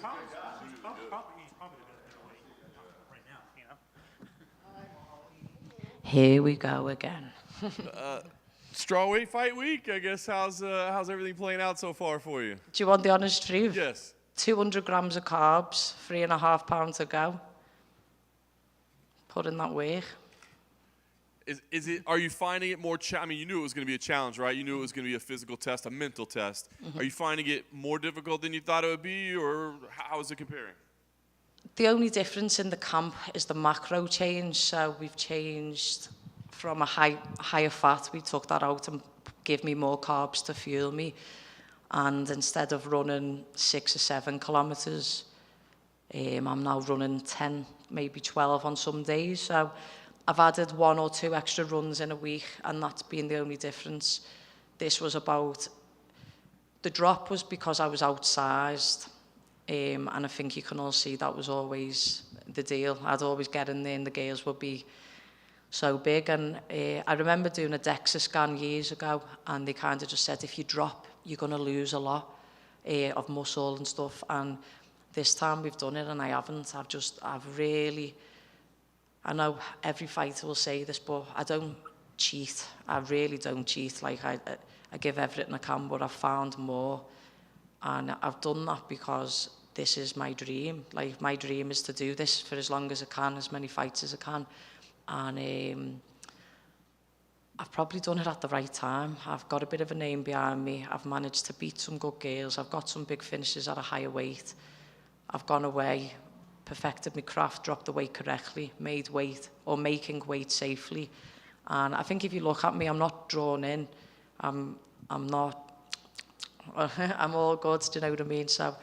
probably the middleweight right now, you know? Here we go again. Strawweight fight week, I guess. How's everything playing out so far for you? Do you want the honest truth? Yes. 200 grams of carbs, 3.5 pounds to go. Put in that work. Is it? Are you finding it more? I mean, you knew it was going to be a challenge, right? You knew it was going to be a physical test, a mental test. Are you finding it more difficult than you thought it would be, or how is it comparing? The only difference in the camp is the macro change. So we've changed from a higher fat. We took that out and give me more carbs to fuel me. And instead of running 6 or 7 kilometers, I'm now running 10, maybe 12 on some days. So I've added 1 or 2 extra runs in a week, and that's been the only difference. This was about, the drop was because I was outsized, and I think you can all see that was always the deal. I'd always get in there and the girls would be so big. And I remember doing a DEXA scan years ago, and they kind of just said, if you drop, you're going to lose a lot of muscle and stuff. And this time we've done it, and I haven't. I've really, I know every fighter will say this, but I don't cheat. I really don't cheat. Like, I give everything I can, but I've found more. And I've done that because this is my dream. Like, my dream is to do this for as long as I can, as many fights as I can. And I've probably done it at the right time. I've got a bit of a name behind me. I've managed to beat some good girls. I've got some big finishes at a higher weight. I've gone away, perfected my craft, dropped the weight correctly, made weight, or making weight safely. And I think if you look at me, I'm not drawn in. I'm not, I'm all good, do you know what I mean? So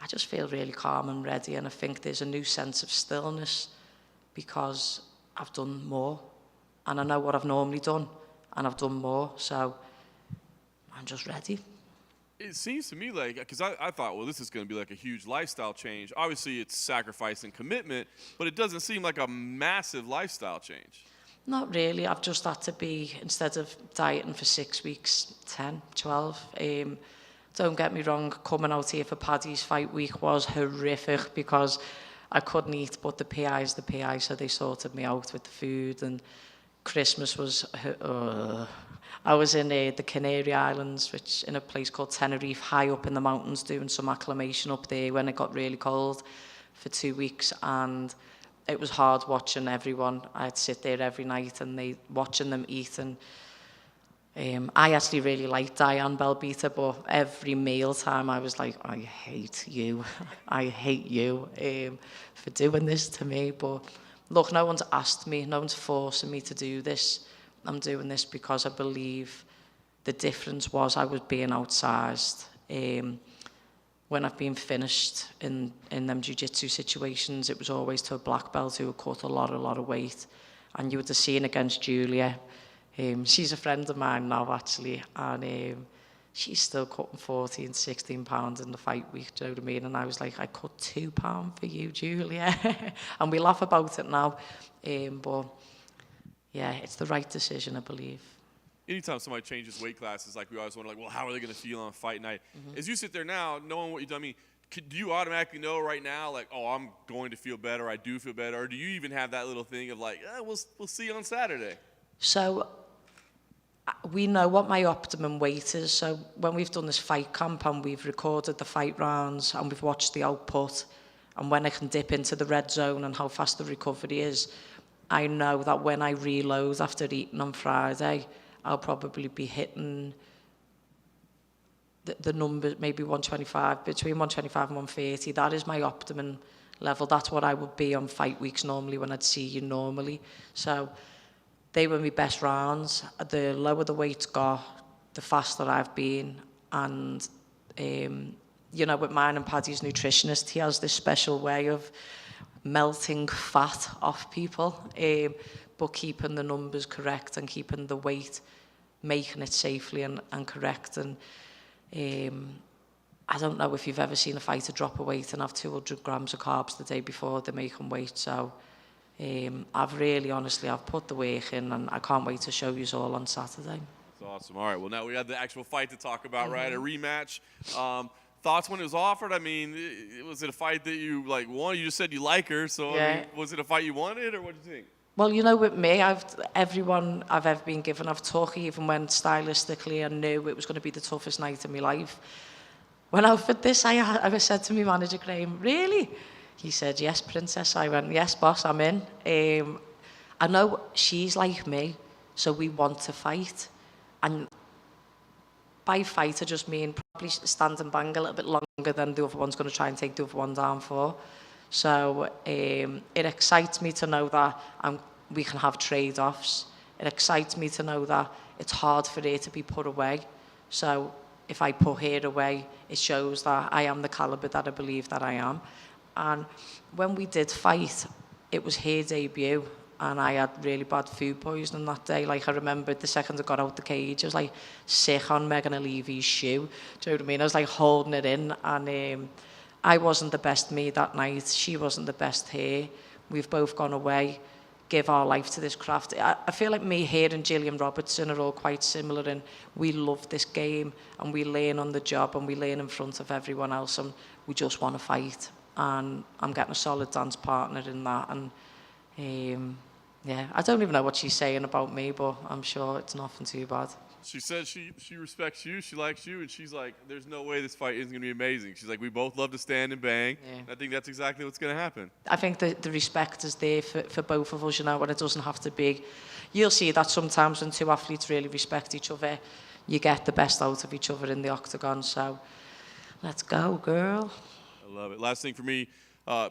I just feel really calm and ready, and I think there's a new sense of stillness because I've done more. And I know what I've normally done, and I've done more, so I'm just ready. It seems to me like, because I thought, well, this is going to be like a huge lifestyle change. Obviously, it's sacrifice and commitment, but it doesn't seem like a massive lifestyle change. Not really. I've just had to be, instead of dieting for 6 weeks, 10, 12. Don't get me wrong, coming out here for Paddy's fight week was horrific because I couldn't eat, but the PI's the PI, so they sorted me out with the food. And Christmas was, I was in the Canary Islands, which in a place called Tenerife, high up in the mountains, doing some acclimation up there when it got really cold for 2 weeks. And it was hard watching everyone. I'd sit there every night and watching them eat. And I actually really liked Diane Belbita, but every meal time I was like, I hate you. I hate you for doing this to me. But look, no one's asked me, no one's forcing me to do this. I'm doing this because I believe the difference was I was being outsized. When I've been finished in them jiu-jitsu situations, it was always to a black belt who had cut a lot of weight. And you would have seen against Julia. She's a friend of mine now, actually, and she's still cutting 14, 16 pounds in the fight week, do you know what I mean? And I was like, I cut 2 pounds for you, Julia. And we laugh about it now. But yeah, it's the right decision, I believe. Anytime somebody changes weight classes, like we always wonder, like, well, how are they going to feel on fight night? As you sit there now, knowing what you've done, I mean, do you automatically know right now, like, oh, I'm going to feel better, I do feel better, or do you even have that little thing of like, we'll see on Saturday? So we know what my optimum weight is. So when we've done this fight camp and we've recorded the fight rounds and we've watched the output and when I can dip into the red zone and how fast the recovery is, I know that when I reload after eating on Friday, I'll probably be hitting the number, maybe 125, between 125 and 130. That is my optimum level. That's what I would be on fight weeks normally when I'd see you normally. So they were my best rounds. The lower the weight got, the faster I've been. And, you know, with mine and Paddy's nutritionist, he has this special way of melting fat off people, but keeping the numbers correct and keeping the weight, making it safely and correct. And I don't know if you've ever seen a fighter drop a weight and have 200 grams of carbs the day before they're making weight. So I've really, honestly, I've put the work in, and I can't wait to show you all on Saturday. That's awesome. All right, well, now we have the actual fight to talk about, right? A rematch. thoughts when it was offered? I mean, was it a fight that you like wanted? You just said you like her, so I mean, was it a fight you wanted, or what do you think? Well, you know, with me, everyone I've ever been given, I've took, even when stylistically I knew it was going to be the toughest night of my life. When I offered this, I said to my manager, Graham, really? He said, yes, princess. I went, yes, boss, I'm in. I know she's like me, so we want to fight. And by fight, I just mean probably stand and bang a little bit longer than the other one's going to try and take the other one down for. So it excites me to know that we can have trade-offs. It excites me to know that it's hard for her to be put away. So if I put her away, it shows that I am the caliber that I believe that I am. And when we did fight, it was her debut, and I had really bad food poisoning that day. Like, I remember the second I got out the cage, I was like sick on Megan O'Leary's shoe. Do you know what I mean? I was like holding it in, and I wasn't the best me that night. She wasn't the best her. We've both gone away, give our life to this craft. I feel like me, her, and Gillian Robertson are all quite similar, and we love this game, and we learn on the job, and we learn in front of everyone else, and we just want to fight. And I'm getting a solid dance partner in that, and yeah, I don't even know what she's saying about me, but I'm sure it's nothing too bad. She said she respects you, she likes you, and she's like, there's no way this fight isn't going to be amazing. She's like, we both love to stand and bang. Yeah. I think that's exactly what's going to happen. I think the respect is there for both of us, you know, and it doesn't have to be. You'll see that sometimes when two athletes really respect each other, you get the best out of each other in the octagon. So let's go, girl. I love it. Last thing for me,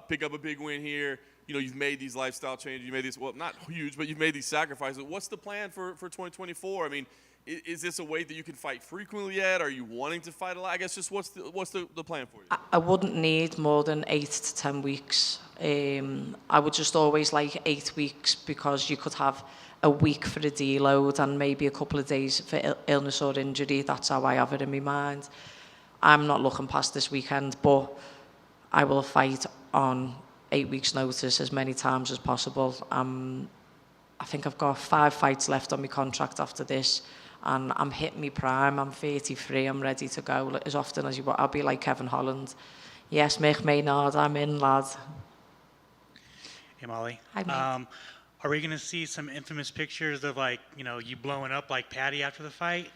pick up a big win here. You know, you've made these lifestyle changes. You made these, well, not huge, but you've made these sacrifices. What's the plan for 2024? I mean, is this a weight that you can fight frequently yet? Are you wanting to fight a lot? I guess just what's the plan for you? I wouldn't need more than 8 to 10 weeks. I would just always like 8 weeks, because you could have a week for a deload and maybe a couple of days for illness or injury. That's how I have it in my mind. I'm not looking past this weekend, but I will fight on 8 weeks' notice as many times as possible. I think I've got 5 fights left on my contract after this, and I'm hitting my prime. I'm 33. I'm ready to go as often as you want. I'll be like Kevin Holland. Yes, Mick Maynard, I'm in, lad. Hey, Molly. Hi, mate. Are we going to see some infamous pictures of, like, you know, you blowing up like Patty after the fight?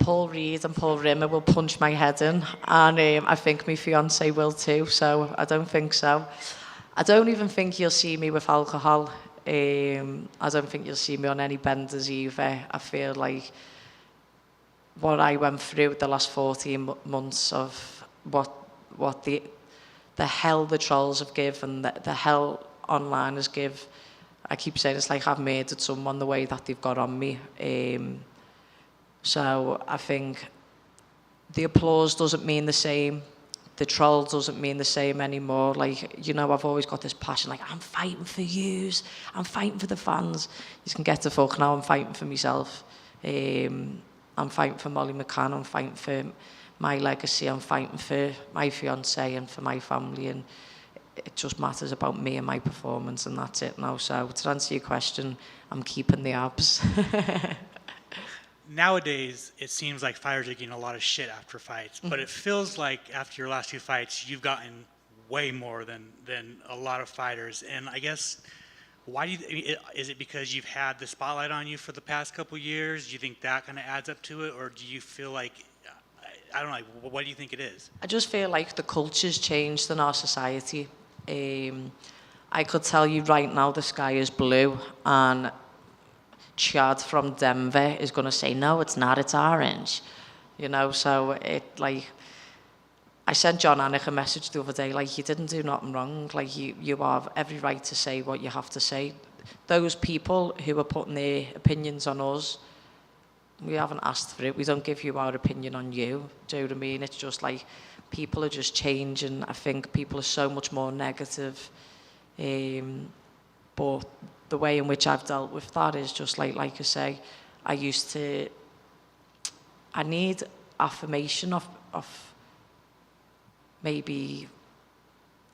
Paul Reed and Paul Rimmer will punch my head in, and I think my fiance will too, so I don't think so. I don't even think you'll see me with alcohol. I don't think you'll see me on any benders either. I feel like what I went through the last 14 months of what the hell the trolls have given, the hell online has give. I keep saying it's like I've murdered someone the way that they've got on me. So I think the applause doesn't mean the same. The troll doesn't mean the same anymore. Like, you know, I've always got this passion, like, I'm fighting for yous, I'm fighting for the fans. You can get to fuck now, I'm fighting for myself. I'm fighting for Molly McCann, I'm fighting for my legacy, I'm fighting for my fiance and for my family, and it just matters about me and my performance, and that's it now. So to answer your question, I'm keeping the abs. Nowadays, it seems like fighters are getting a lot of shit after fights, but it feels like after your last 2 fights, you've gotten way more than a lot of fighters. And I guess, why do you, is it because you've had the spotlight on you for the past couple years? Do you think that kind of adds up to it? Or do you feel like, I don't know, what do you think it is? I just feel like the culture's changed in our society. I could tell you right now the sky is blue, and Chad from Denver is going to say, no, it's not, it's orange. You know, so it, like, I sent John Anik a message the other day, like, you didn't do nothing wrong. Like, you have every right to say what you have to say. Those people who are putting their opinions on us, we haven't asked for it. We don't give you our opinion on you. Do you know what I mean? It's just like, people are just changing. I think people are so much more negative. But the way in which I've dealt with that is just like I say, I need affirmation of maybe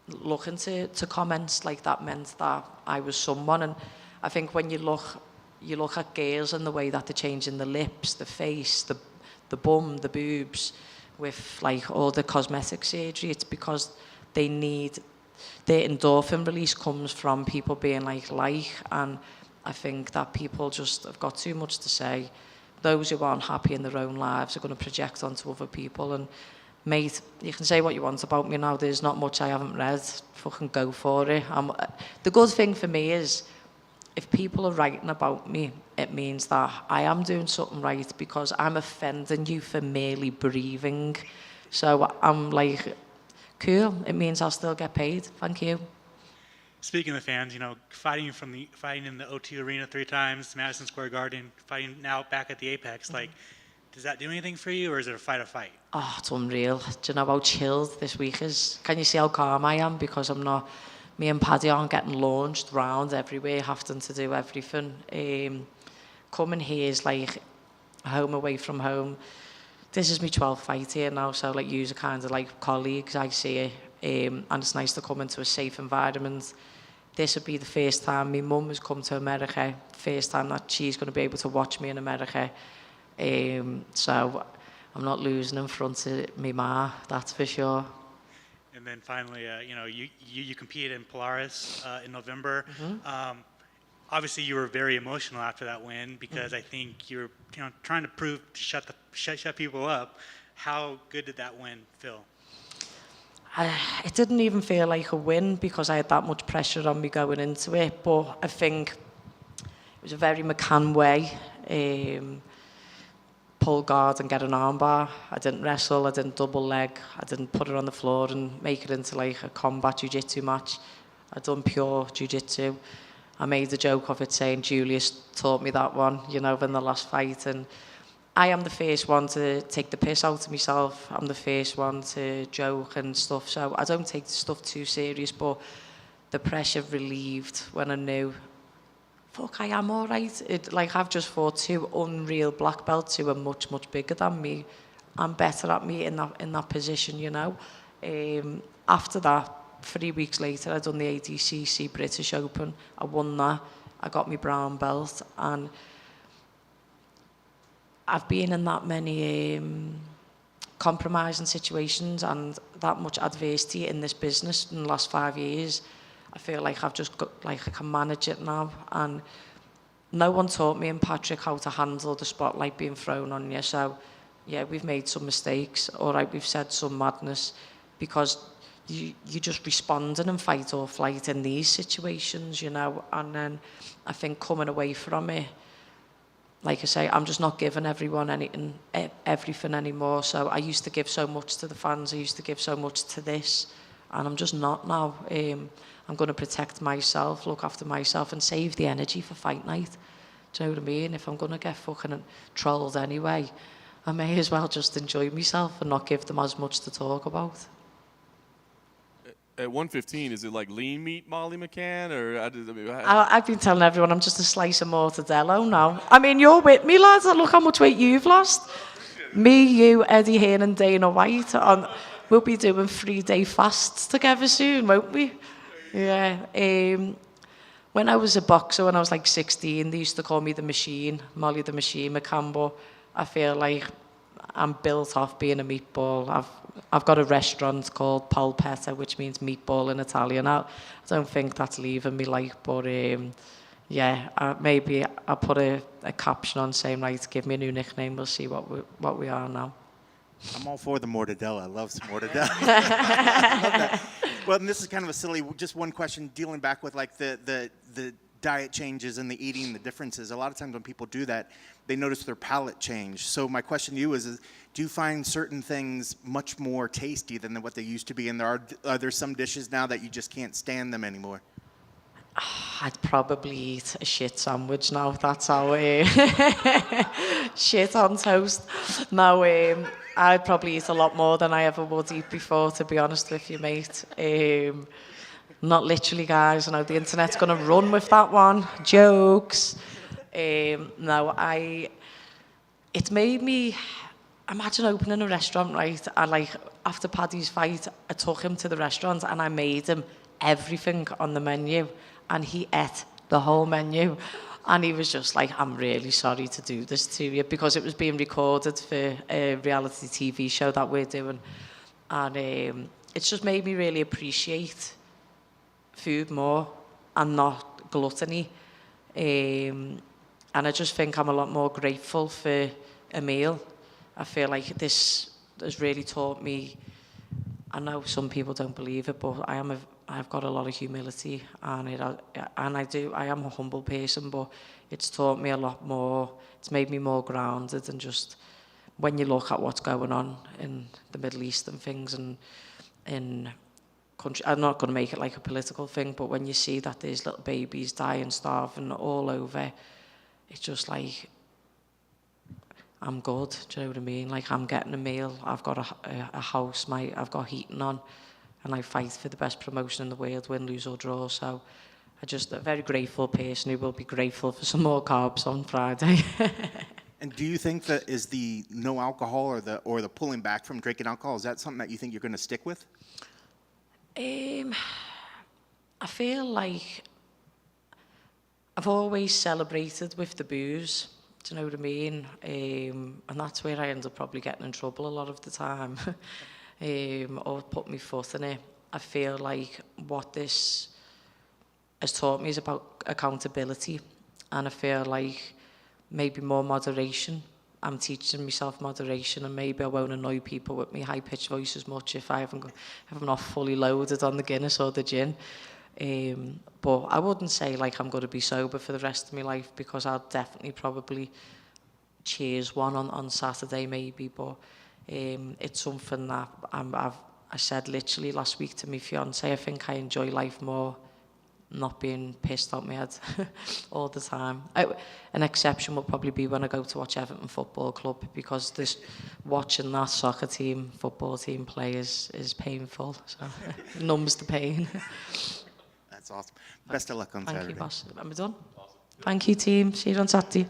looking to comments like that meant that I was someone. And I think when you look at girls and the way that they're changing the lips, the face, the bum, the boobs, with like all the cosmetic surgery. It's because they need, their endorphin release comes from people being like, and I think that people just have got too much to say. Those who aren't happy in their own lives are going to project onto other people. And mate, you can say what you want about me now. There's not much I haven't read. Fucking go for it. The good thing for me is, if people are writing about me, it means that I am doing something right, because I'm offending you for merely breathing. So I'm like, cool. It means I'll still get paid. Thank you. Speaking of the fans, you know, fighting in the O2 Arena 3 times, Madison Square Garden, fighting now back at the Apex, like, does that do anything for you, or is it a fight? Oh, it's unreal. Do you know how chilled this week is? Can you see how calm I am? Because I'm not, me and Paddy aren't getting launched round everywhere, having to do everything. Coming here is like home away from home. This is my 12th fight here now, so like, you're kind of like colleagues, I see it. And it's nice to come into a safe environment. This would be the first time my mum has come to America, first time that she's going to be able to watch me in America. So I'm not losing in front of me ma, that's for sure. And then finally, you know, you competed in Polaris in November. Obviously, you were very emotional after that win, because I think you were, you know, trying to prove to shut people up. How good did that win feel? It didn't even feel like a win, because I had that much pressure on me going into it. But I think it was a very McCann way. Pull guard and get an armbar. I didn't wrestle, I didn't double leg, I didn't put it on the floor and make it into like a combat jiu-jitsu match. I done pure jiu-jitsu. I made a joke of it saying Julius taught me that one, you know, in the last fight. And I am the first one to take the piss out of myself. I'm the first one to joke and stuff. So I don't take the stuff too serious, but the pressure relieved when I knew, fuck, I am all right. Like, I've just fought two unreal black belts who are much, much bigger than me. I'm better at me in that position, you know. After that, 3 weeks later, I done the ADCC British Open. I won that. I got my brown belt, and I've been in that many compromising situations and that much adversity in this business in the last 5 years. I feel like I've just got, like, I can manage it now. And no one taught me and Patrick how to handle the spotlight being thrown on you. So, yeah, we've made some mistakes. All right, we've said some madness, because you're just responding in fight or flight in these situations, you know. And then I think coming away from it, like I say, I'm just not giving everyone everything anymore. So I used to give so much to the fans. I used to give so much to this, and I'm just not now. I'm going to protect myself, look after myself, and save the energy for fight night. Do you know what I mean? If I'm going to get fucking trolled anyway, I may as well just enjoy myself and not give them as much to talk about. At 115, is it like lean meat Molly McCann, or I've been telling everyone I'm just a slice of mortadello now. I mean, you're with me, lads. Look how much weight you've lost. Me, you, Eddie Hearn, and Dana White. We'll be doing 3-day fasts together soon, won't we? Yeah. When I was a boxer, when I was like 16, they used to call me the Machine, Molly the Machine McCann. But I feel like I'm built off being a meatball. I've got a restaurant called Polpetta, which means meatball in Italian. I don't think that's leaving me, like, but yeah, maybe I'll put a caption on saying, right, give me a new nickname. We'll see what we are now. I'm all for the mortadella. I love some mortadella. I love that. Well, and this is kind of a silly, just one question, dealing back with like the diet changes and the eating, the differences. A lot of times when people do that, they notice their palate change. So my question to you is do you find certain things much more tasty than what they used to be? And are there some dishes now that you just can't stand them anymore? I'd probably eat a shit sandwich now. That's how shit on toast. Now, I'd probably eat a lot more than I ever would eat before, to be honest with you, mate. Not literally, guys. I know the internet's going to run with that one. Jokes. No, it made me, imagine opening a restaurant, right? And like, after Paddy's fight, I took him to the restaurant and I made him everything on the menu. And he ate the whole menu. And he was just like, I'm really sorry to do this to you, because it was being recorded for a reality TV show that we're doing. And it's just made me really appreciate food more and not gluttony. And I just think I'm a lot more grateful for a meal. I feel like this has really taught me, I know some people don't believe it, but I've got a lot of humility, and I am a humble person, but it's taught me a lot more. It's made me more grounded, and just when you look at what's going on in the Middle East and things, and in country, I'm not going to make it like a political thing, but when you see that there's little babies dying, starving all over, it's just like, I'm good, do you know what I mean? Like, I'm getting a meal, I've got a house, I've got heating on, and I fight for the best promotion in the world, win, lose or draw. So I'm just a very grateful person who will be grateful for some more carbs on Friday. And do you think that is the no alcohol or the pulling back from drinking alcohol, is that something that you think you're going to stick with? I feel like I've always celebrated with the booze. Do you know what I mean? And that's where I end up probably getting in trouble a lot of the time, or put my foot in it. I feel like what this has taught me is about accountability, and I feel like maybe more moderation. I'm teaching myself moderation, and maybe I won't annoy people with my high-pitched voice as much if I'm not fully loaded on the Guinness or the gin. But I wouldn't say like I'm going to be sober for the rest of my life, because I'll definitely probably cheers one on Saturday maybe, but it's something that I said literally last week to my fiance, I think I enjoy life more not being pissed out my head all the time. An exception would probably be when I go to watch Everton Football Club, because watching that soccer team, football team play is painful, so it numbs the pain. That's awesome. Best of luck on Saturday. Thank you, boss. Am I done? Thank you, team. See you on Saturday.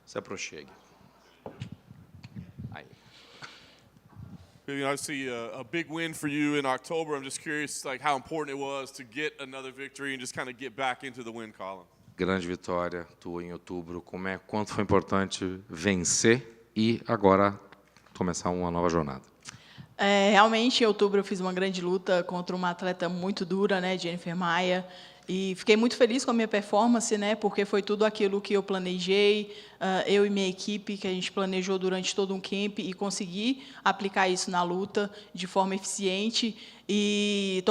Se aproxime. Aí. Viviane, I see a big win for you in October. I'm just curious, like, how important it was to get another victory and just kind of get back into the win column. grande vitória tua em outubro. Quanto foi importante vencer e agora começar uma nova jornada? Realmente, em outubro eu fiz uma grande luta contra uma atleta muito dura, né, Jennifer Maia, e fiquei muito feliz com a minha performance, né, porque foi tudo aquilo que eu planejei, eu e minha equipe, que a gente planejou durante todo um camp e consegui aplicar isso na luta de forma eficiente e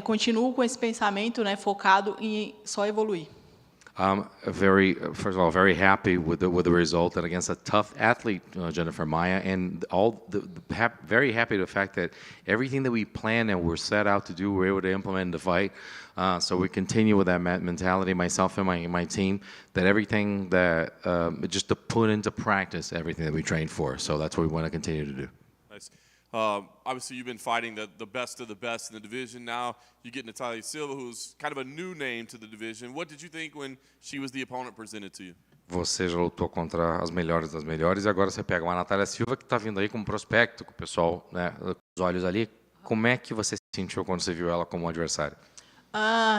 continuo com esse pensamento, né, focado em só evoluir. First of all, very happy with the result and against a tough athlete, Jennifer Maia, and very happy with the fact that everything that we planned and were set out to do, we were able to implement in the fight. So we continue with that mentality, myself and my team, that everything that just to put into practice everything that we trained for. So that's what we want to continue to do. Nice. Obviously, you've been fighting the best of the best in the division. Now you get Natalia Silva, who's kind of a new name to the division. What did you think when she was the opponent presented to you? Você já lutou contra as melhores das melhores e agora você pega uma Natalia Silva que está vindo aí como prospecto, com o pessoal, né, com os olhos ali. Como é que você se sentiu quando você viu ela como adversária?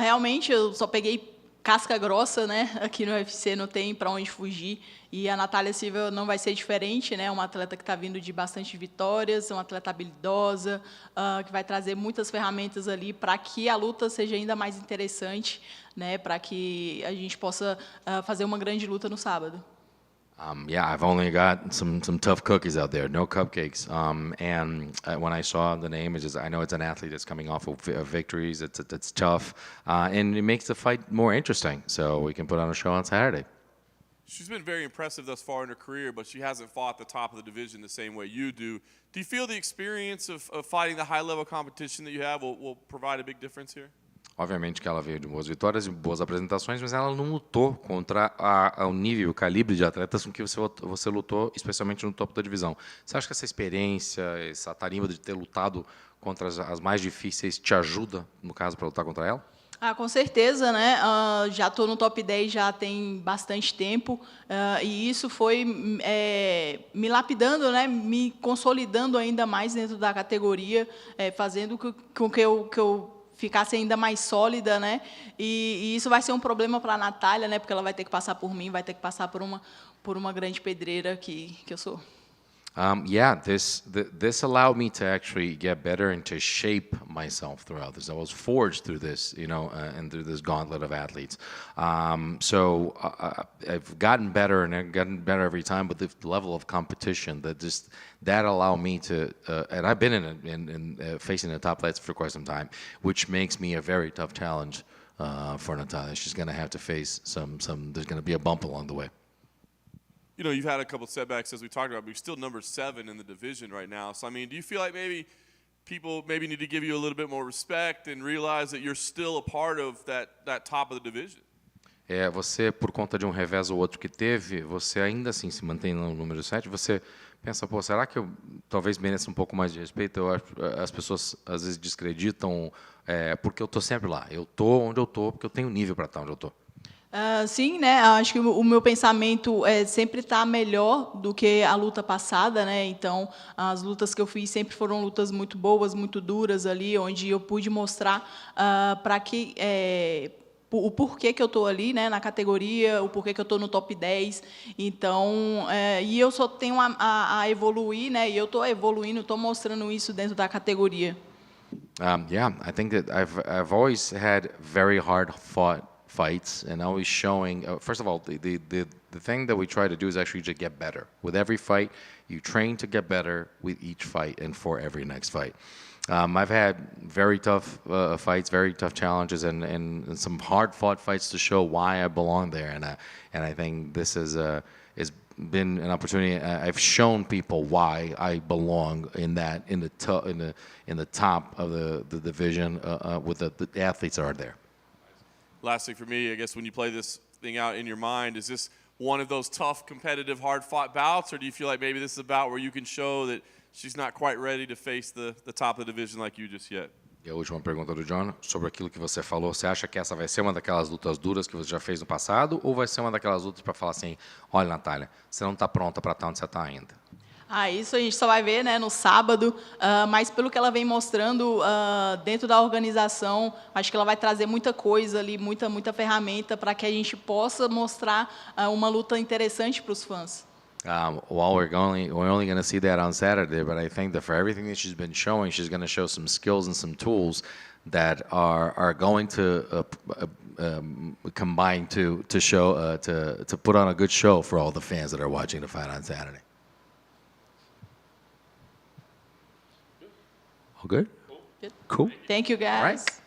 Realmente, eu só peguei casca grossa, né? Aqui no UFC não tem para onde fugir. E a Natalia Silva não vai ser diferente, né? Uma atleta que está vindo de bastante vitórias, uma atleta habilidosa, que vai trazer muitas ferramentas ali para que a luta seja ainda mais interessante, né? Para que a gente possa fazer uma grande luta no sábado. Yeah, I've only got some tough cookies out there, no cupcakes. And when I saw the name, I know it's an athlete that's coming off of victories. It's tough, and it makes the fight more interesting. So we can put on a show on Saturday. She's been very impressive thus far in her career, but she hasn't fought the top of the division the same way you do. Do you feel the experience of fighting the high-level competition that you have will provide a big difference here? Obviamente que ela veio de boas vitórias e boas apresentações, mas ela não lutou contra o nível, o calibre de atletas com que você lutou, especialmente no topo da divisão. Você acha que essa experiência, essa tarimba de ter lutado contra as mais difíceis te ajuda, no caso, para lutar contra ela? Com certeza, né? Já estou no top 10 já tem bastante tempo e isso foi me lapidando, né? Me consolidando ainda mais dentro da categoria, fazendo com que eu ficasse ainda mais sólida, né? E isso vai ser um problema para a Natália, né? Porque ela vai ter que passar por mim, vai ter que passar por uma grande pedreira que eu sou. Yeah, this allowed me to actually get better and to shape myself throughout this. I was forged through this, and through this gauntlet of athletes. So I've gotten better and I've gotten better every time, but the level of competition that allowed me to, and I've been in facing the top athletes for quite some time, which makes me a very tough challenge for Natalia. She's going to have to face there's going to be a bump along the way. You know, you've had a couple of setbacks, as we talked about, but you're still number 7 in the division right now. So, I mean, do you feel like maybe people need to give you a little bit more respect and realize that you're still a part of that top of the division? Você, por conta de um revés ou outro que teve, você ainda assim se mantém no número 7, você pensa, pô, será que eu talvez mereça um pouco mais de respeito? As pessoas às vezes descreditam, porque eu estou sempre lá. Eu estou onde eu estou porque eu tenho nível para estar onde eu estou. Sim, né? Acho que o meu pensamento é sempre estar melhor do que a luta passada, né? Então, as lutas que eu fiz sempre foram lutas muito boas, muito duras ali, onde eu pude mostrar para que o porquê que eu estou ali, né, na categoria, o porquê que eu estou no top 10. Então, e eu só tenho a evoluir, né? E eu estou evoluindo, estou mostrando isso dentro da categoria. Yeah, I think that I've always had very hard-fought fights and always showing, first of all, the thing that we try to do is actually to get better. With every fight, you train to get better with each fight and for every next fight. I've had very tough fights, very tough challenges, and some hard-fought fights to show why I belong there. And I think this has been an opportunity. I've shown people why I belong in the top of the division with the athletes that are there. Last thing for me, I guess, when you play this thing out in your mind, is this one of those tough, competitive, hard-fought bouts, or do you feel like maybe this is a bout where you can show that she's not quite ready to face the top of the division like you just yet? E a última pergunta do John, sobre aquilo que você falou, você acha que essa vai ser uma daquelas lutas duras que você já fez no passado, ou vai ser uma daquelas lutas para falar assim, olha, Natália, você não está pronta para estar onde você está ainda? Isso a gente só vai ver, né, no sábado, mas pelo que ela vem mostrando dentro da organização, acho que ela vai trazer muita coisa ali, muita ferramenta para que a gente possa mostrar uma luta interessante para os fãs. Well, we're only going to see that on Saturday, but I think that for everything that she's been showing, she's going to show some skills and some tools that are going to combine to show to put on a good show for all the fans that are watching the fight on Saturday. All good? Good. Cool. Thank you, guys. All right.